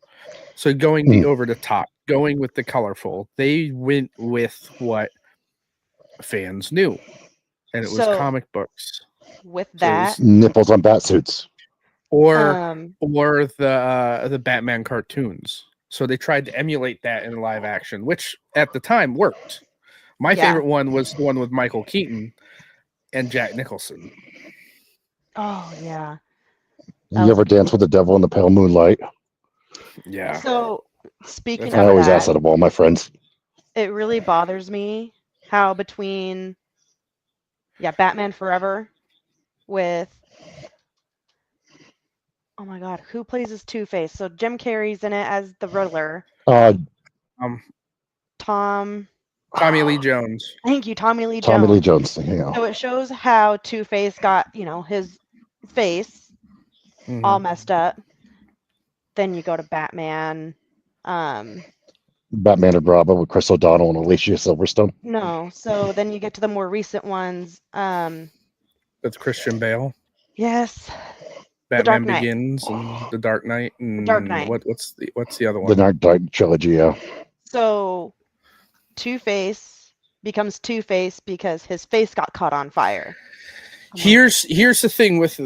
So going over the top, going with the colorful, they went with what fans knew, and it was comic books. With So it that, was, nipples on bat suits. or the Batman cartoons. So they tried to emulate that in live action, which at the time worked. My favorite one was the one with Michael Keaton and Jack Nicholson. oh yeah. You ever dance with the devil in the pale moonlight? Yeah. So speaking I of always ask that, that of all my friends. it really bothers me how between Batman Forever with oh my god, who plays as Two-Face? So Jim Carrey's in it as the Riddler. Tommy Lee Jones. Thank you, Tommy Lee Jones. Tommy Lee Jones. Yeah. So it shows how Two-Face got, his face all messed up. Then you go to Batman. Batman and Robin with Chris O'Donnell and Alicia Silverstone. No, so then you get to the more recent ones. That's Christian Bale. Yes. Batman Begins and The Dark Knight and Dark Knight. What's the other one? The Dark Knight trilogy, yeah. So Two-Face becomes Two-Face because his face got caught on fire. Here's the thing with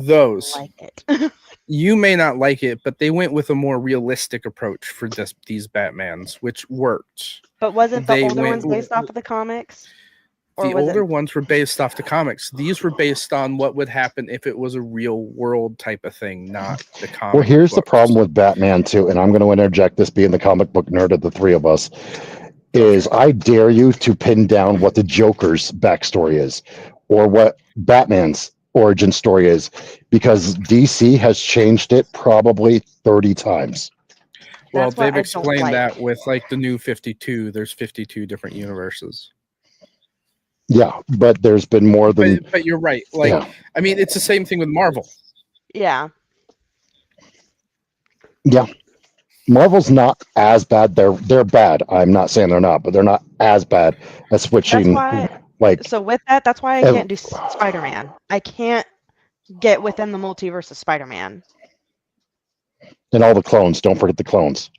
those. Like it. You may not like it, but they went with a more realistic approach for these Batmans, which worked. But wasn't the older ones based off of the comics? The older ones were based off the comics. These were based on what would happen if it was a real world type of thing, not the comic. Well, here's the problem with Batman too, and I'm going to interject this, being the comic book nerd of the three of us, is I dare you to pin down what the Joker's backstory is, or what Batman's origin story is, because DC has changed it probably 30 times. Well, That's what they've I don't explained like. that with like the new 52. There's 52 different universes. Yeah, but there's been more than But you're right. Like, yeah. I mean, it's the same thing with Marvel. Yeah. Yeah. Marvel's not as bad. They're bad. I'm not saying they're not, but they're not as bad as That's switching why. like So with that, that's why I ev- can't do Spider-Man. I can't get within the multiverse of Spider-Man. and all the clones. Don't forget the clones.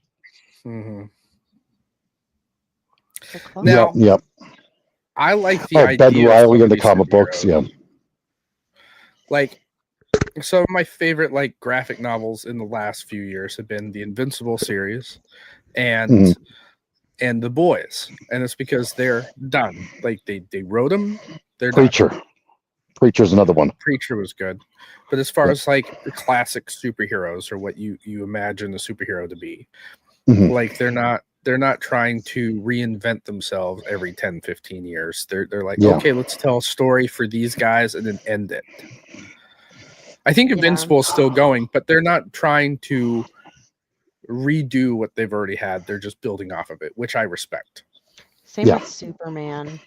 Mm-hmm. The clone. Now, Yep. I like the Oh, Ben idea of Riley some in of the these comic books. Yeah. superheroes. Like, some of my favorite like graphic novels in the last few years have been the Invincible series and Mhm. and the Boys, and it's because they're done. Like they wrote them, they're done. Preacher's another one. Preacher was good, but as far Yep. as like the classic superheroes or what you imagine a superhero to be, Mhm. like they're not trying to reinvent themselves every 10 15 years. They're like, Yeah. okay, let's tell a story for these guys and then end it. I think Yeah. Invincible is still going, but they're not trying to redo what they've already had. They're just building off of it, which I respect. Same Yeah. with Superman.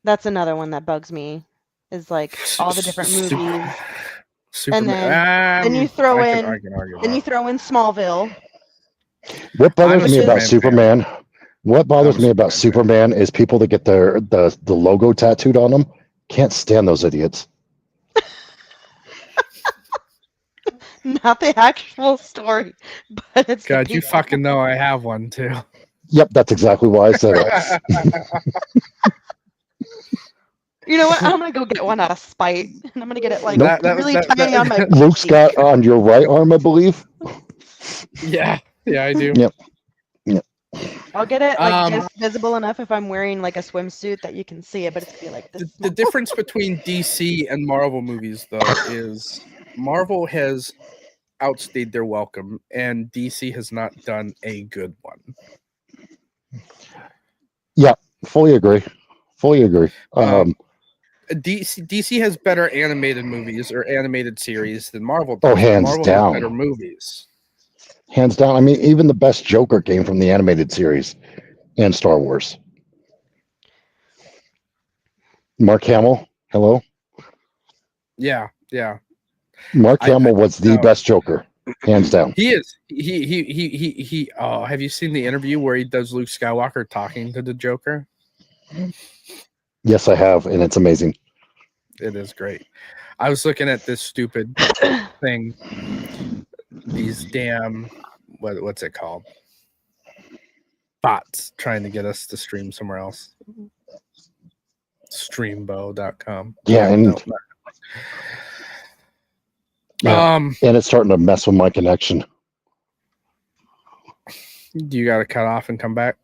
That's another one that bugs me. Is like all the different movies, Superman. and then you throw I in, can argue then you that. throw in Smallville. What I'm bothers a me about Superman fan. Superman? What bothers I'm a me about Superman fan. Superman is people that get the logo tattooed on them. Can't stand those idiots. Not the actual story, but it's the God, you people. fucking know I have one too. Yep, that's exactly why I said it. You know what? I'm gonna go get one out of spite, and I'm gonna get it like Nope. really tiny on my butt Luke's cheek. got on your right arm, I believe. Yeah, I do. Yep. I'll get it like Um, just visible enough if I'm wearing like a swimsuit that you can see it, but it's gonna be like this. the difference between DC and Marvel movies, though, is Marvel has outstayed their welcome, and DC has not done a good one. Yeah, fully agree. DC has better animated movies or animated series than Marvel does. Oh, hands Marvel down. has better movies. Hands down. I mean, even the best Joker came from the animated series and Star Wars. Mark Hamill, hello. Yeah. Mark Hamill was the no. best Joker, hands down. He is. He. Oh, have you seen the interview where he does Luke Skywalker talking to the Joker? Yes, I have, and it's amazing. It is great. I was looking at this stupid thing. These damn what's it called? Bots trying to get us to stream somewhere else. Streambo.com. Yeah, and no. yeah, and it's starting to mess with my connection. You got to cut off and come back.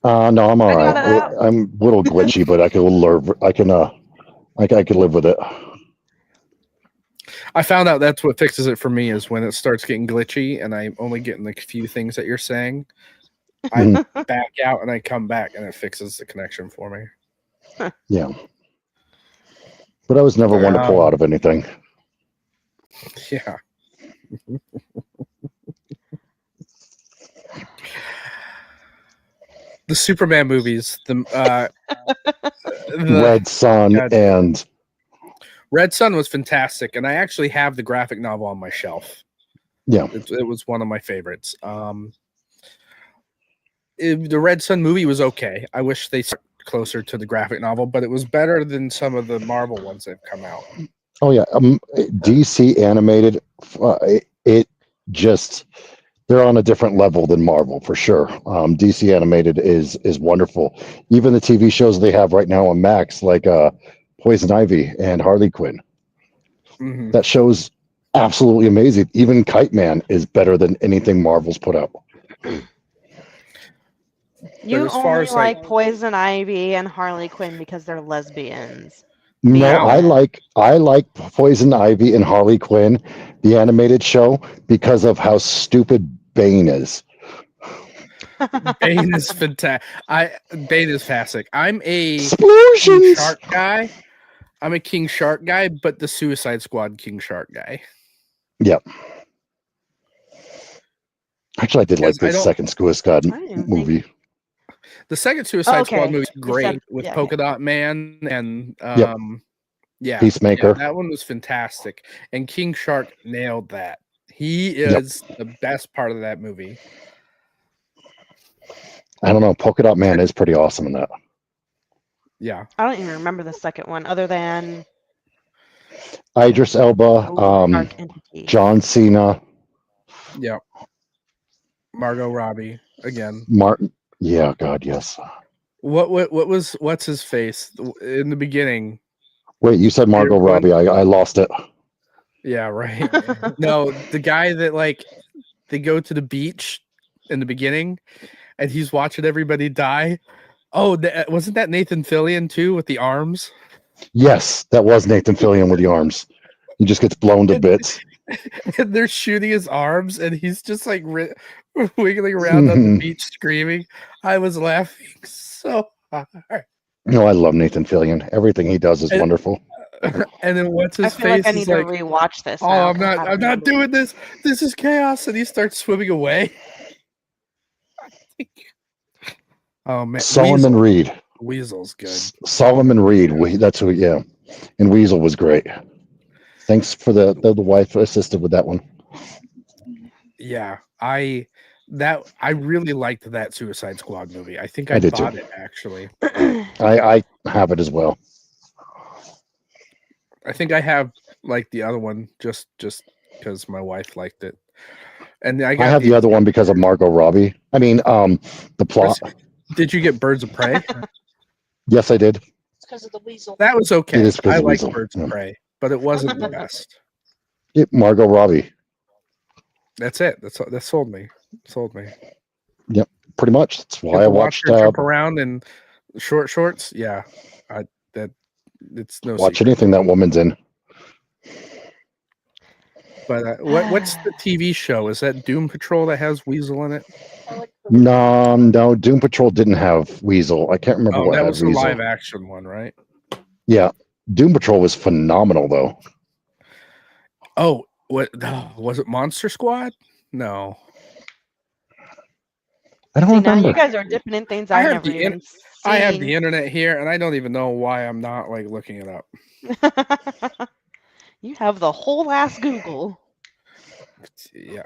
No, I'm all I got right. it out. I'm a little glitchy, but I can live. I can live with it. I found out that's what fixes it for me is when it starts getting glitchy and I'm only getting the few things that you're saying. I back out and I come back and it fixes the connection for me. Yeah. But I was never one to pull out of anything. Yeah. The Superman movies, the Red Sun God. and Red Sun was fantastic, and I actually have the graphic novel on my shelf. Yeah, it was one of my favorites. The Red Sun movie was okay. I wish they stuck closer to the graphic novel, but it was better than some of the Marvel ones that have come out. Oh yeah, DC animated. It just they're on a different level than Marvel for sure. DC animated is wonderful. Even the TV shows they have right now on Max, like Poison Ivy and Harley Quinn. Mm-hmm. That show's absolutely amazing. Even Kite Man is better than anything Marvel's put out. You as far only as, like Poison Ivy and Harley Quinn because they're lesbians. No, Wow. I like Poison Ivy and Harley Quinn, the animated show, because of how stupid Bane is. Bane is fantastic. Bane is fantastic. I'm a King Explosions! Shark guy. I'm a King Shark guy, but the Suicide Squad King Shark guy. Yep. Actually, I did like Because I the don't. second Suicide Squad I didn't movie. The second Suicide Squad Okay. movie is You great said- with yeah, Polka Dot Man and Yep. yeah, Peacemaker. that one was fantastic. And King Shark nailed that. He Yep. is the best part of that movie. I don't know. Polka Dot Man is pretty awesome in that. Yeah. I don't even remember the second one other than Idris Elba, Dark Entity. John Cena, Yeah. Margot Robbie again. Martin. Yeah, God, yes. What's his face in the beginning? Wait, you said Margot When- Robbie. I lost it. Yeah, right. No, the guy that like they go to the beach in the beginning and he's watching everybody die. Oh, wasn't that Nathan Fillion too with the arms? Yes, that was Nathan Fillion with the arms. He just gets blown to bits. And they're shooting his arms and he's just like wiggling around on the beach screaming. I was laughing so hard. No, I love Nathan Fillion. Everything he does is And- wonderful. And then what's I his feel face? like I need is to like, rewatch this. oh, now, I'm 'cause I not don't doing this. This is chaos. And he starts swimming away. Oh man, Solomon Reed. Weasel's good. Solomon Reed. That's who. Yeah, and Weasel was great. Thanks for the wife assisted with that one. Yeah, I really liked that Suicide Squad movie. I think I I did bought too. it actually. I have it as well. I think I have like the other one just because my wife liked it. And I got I have the other one because of Margot Robbie. I mean, the plot. Did you get Birds of Prey? Yes, I did. It's because of the weasel. That was okay. It is because I of like Weasel. Birds Yeah. of Prey, but it wasn't the best. Margot Robbie. That's it. That sold me. Sold me. Pretty much. That's why I To watch watched. her jump around in short shorts. Yeah, it's no Watch secret. anything that woman's in. But what's the TV show? Is that Doom Patrol that has Weasel in it? No, Doom Patrol didn't have Weasel. I can't remember Oh, what that had was the Weasel. live action one, right? Yeah, Doom Patrol was phenomenal though. Oh, what was it? Monster Squad? No, I don't See, now remember. you guys are dipping in things I I've have never the even seen. I have the internet here, and I don't even know why I'm not like looking it up. You have the whole ass Google. Yeah,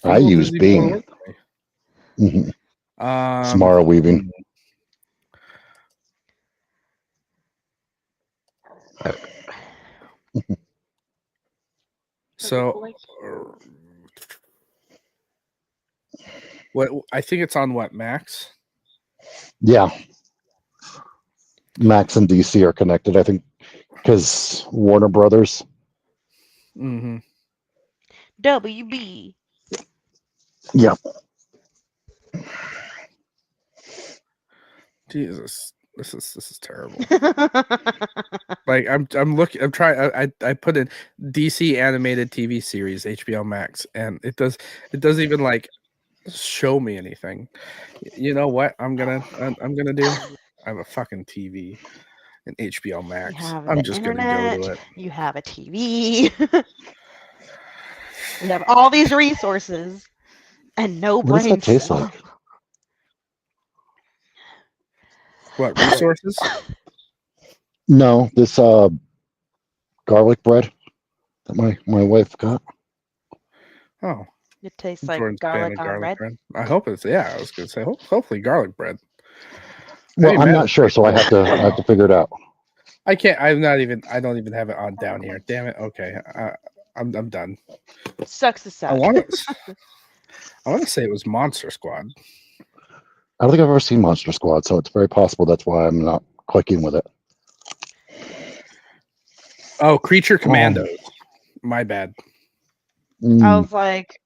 I Google use doesn't even wanna Bing. work for me. Mhm. Samara Weaving. So, what I think it's on what Max? Yeah. Max and DC are connected, I think, because Warner Brothers. Mm-hmm. WB. Yeah. Jesus, this is terrible. Like I'm looking. I'm trying. I put in DC animated TV series HBO Max, and it doesn't even like show me anything. You know what I'm gonna do? I have a fucking TV and HBO Max. You have I'm the just internet. gonna go to it. You have a TV. You have all these resources and no What does brain that taste cell. like? What resources? No, this garlic bread that my wife got. Oh, It tastes like Jordan's fan garlic of on bread. I hope it's I was gonna say hopefully garlic bread. Well, I'm not sure, so I have to figure it out. I can't. I don't even have it on down here. Damn it. Okay. I'm done. Sucks to suck. I want to say it was Monster Squad. I don't think I've ever seen Monster Squad, so it's very possible that's why I'm not clicking with it. Oh, Creature Commandos. My bad. I was like,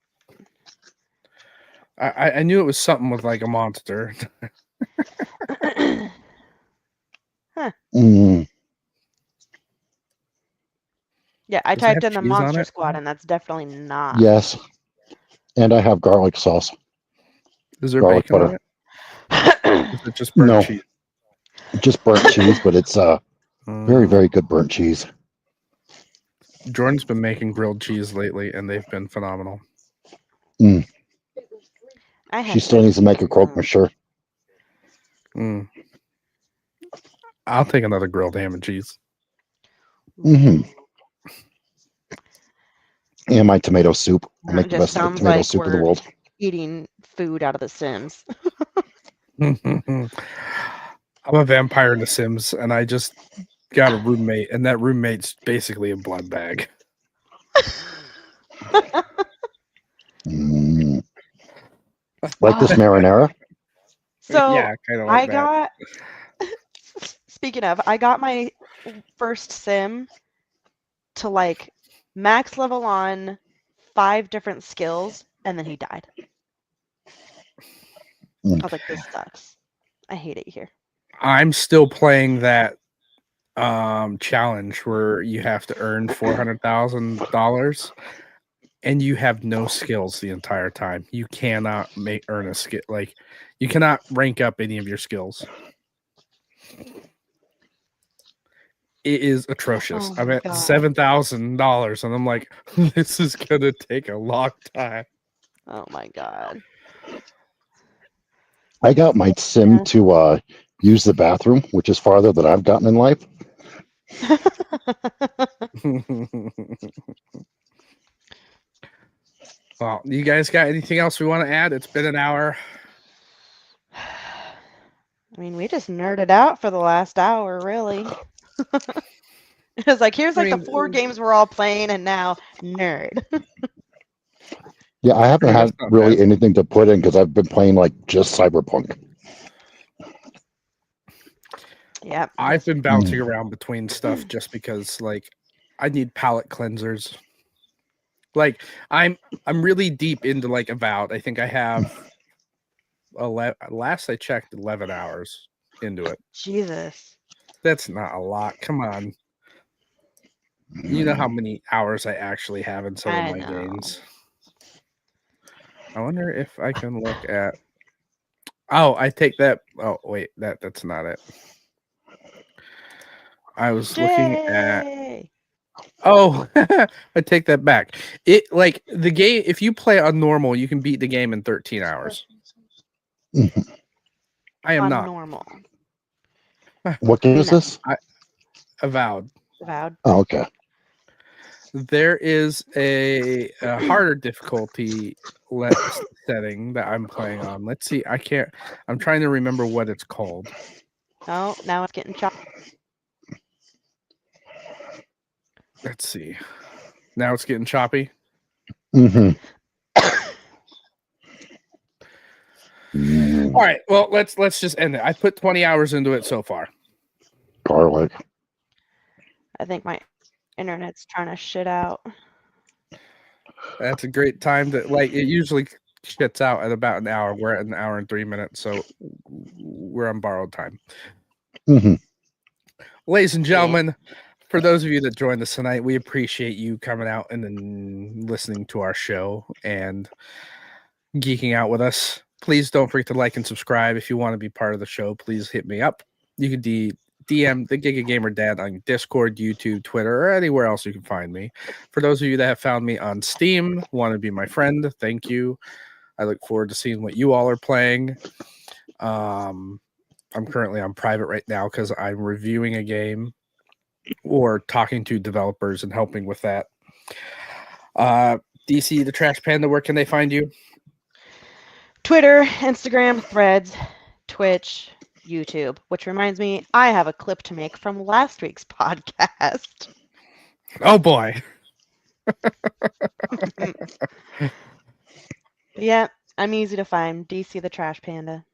I knew it was something with like a monster. yeah, I Does it typed have in the cheese on Monster it? Squad, and that's definitely not. Yes, and I have garlic sauce. Is there Garlic bacon butter. on it? Is it just burnt No. cheese? Just burnt cheese, but it's very, very good burnt cheese. Jordan's been making grilled cheese lately, and they've been phenomenal. I have She still needs to make a croque monsieur. Mm. I'll take another grilled ham and cheese. Mm-hmm. And my tomato soup. I It make the just best sounds tomato like soup in the we're world. eating food out of The Sims. I'm a vampire in The Sims, and I just got a roommate, and that roommate's basically a blood bag. Mm. Like this marinara? So Yeah, kind of like I that. got, speaking of, I got my first Sim to like max level on 5 different skills, and then he died. Mm. I was like, this sucks. I hate it here. I'm still playing that challenge where you have to earn $400,000 and you have no skills the entire time. You cannot earn a skill. Like, you cannot rank up any of your skills. It is atrocious. Oh I'm my at God. $7,000, and I'm like, this is gonna take a long time. Oh my God. I got my sim Yeah. to use the bathroom, which is farther than I've gotten in life. Well, you guys got anything else we want to add? It's been an hour. I mean, we just nerded out for the last hour, really. It was like, here's like the 4 games we're all playing, and now nerd. Yeah, I haven't That's had not really bad. anything to put in because I've been playing like just Cyberpunk. Yeah. I've been bouncing around between stuff just because, like, I need palate cleansers. Like, I'm really deep into like Avowed. I think I have last I checked 11 hours into it. Jesus. That's not a lot. Come on. You know how many hours I actually have in some of I my know. games. I wonder if I can look at. Oh, I take that. Oh, wait, that's not it. I was looking at. Jay! Oh, I take that back. It like the game. If you play on normal, you can beat the game in 13 hours. I am On not. normal. What game is No. this? Avowed. Avowed. Oh, okay. There is a harder difficulty setting that I'm playing on. Let's see. I can't. I'm trying to remember what it's called. Oh, now it's getting choppy. Let's see. Now it's getting choppy. Mm-hmm. All right. Well, let's just end it. I put 20 hours into it so far. Garlic. I think my internet's trying to shit out. That's a great time to like. It usually shits out at about an hour. We're at an hour and 3 minutes, so we're on borrowed time. Mm-hmm. Ladies and gentlemen, for those of you that joined us tonight, we appreciate you coming out and then listening to our show and geeking out with us. Please don't forget to like and subscribe. If you want to be part of the show, please hit me up. You can DM the Giga Gamer Dad on Discord, YouTube, Twitter, or anywhere else you can find me. For those of you that have found me on Steam, want to be my friend, thank you. I look forward to seeing what you all are playing. I'm currently on private right now because I'm reviewing a game or talking to developers and helping with that. DC the Trash Panda, where can they find you? Twitter, Instagram, Threads, Twitch, YouTube. Which reminds me, I have a clip to make from last week's podcast. Oh boy. Yeah, I'm easy to find. DC the Trash Panda.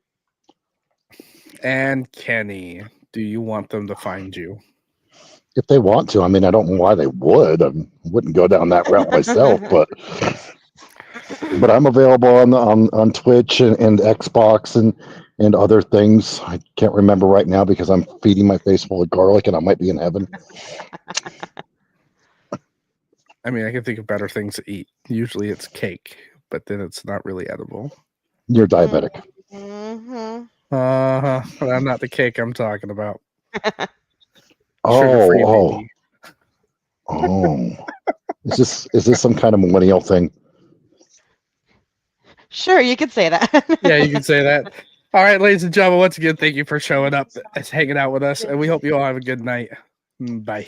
And Kenny, do you want them to find you? If they want to, I mean, I don't know why they would. I wouldn't go down that route myself, but I'm available on Twitch and Xbox and other things. I can't remember right now because I'm feeding my face full of garlic and I might be in heaven. I mean, I can think of better things to eat. Usually it's cake, but then it's not really edible. You're diabetic. Mm-hmm. I'm not the cake I'm talking about. Oh, Sugar-free, baby. oh. Is this some kind of millennial thing? Sure, you could say that. Yeah, you can say that. All right, ladies and gentlemen, once again, thank you for showing up and hanging out with us, and we hope you all have a good night. Bye.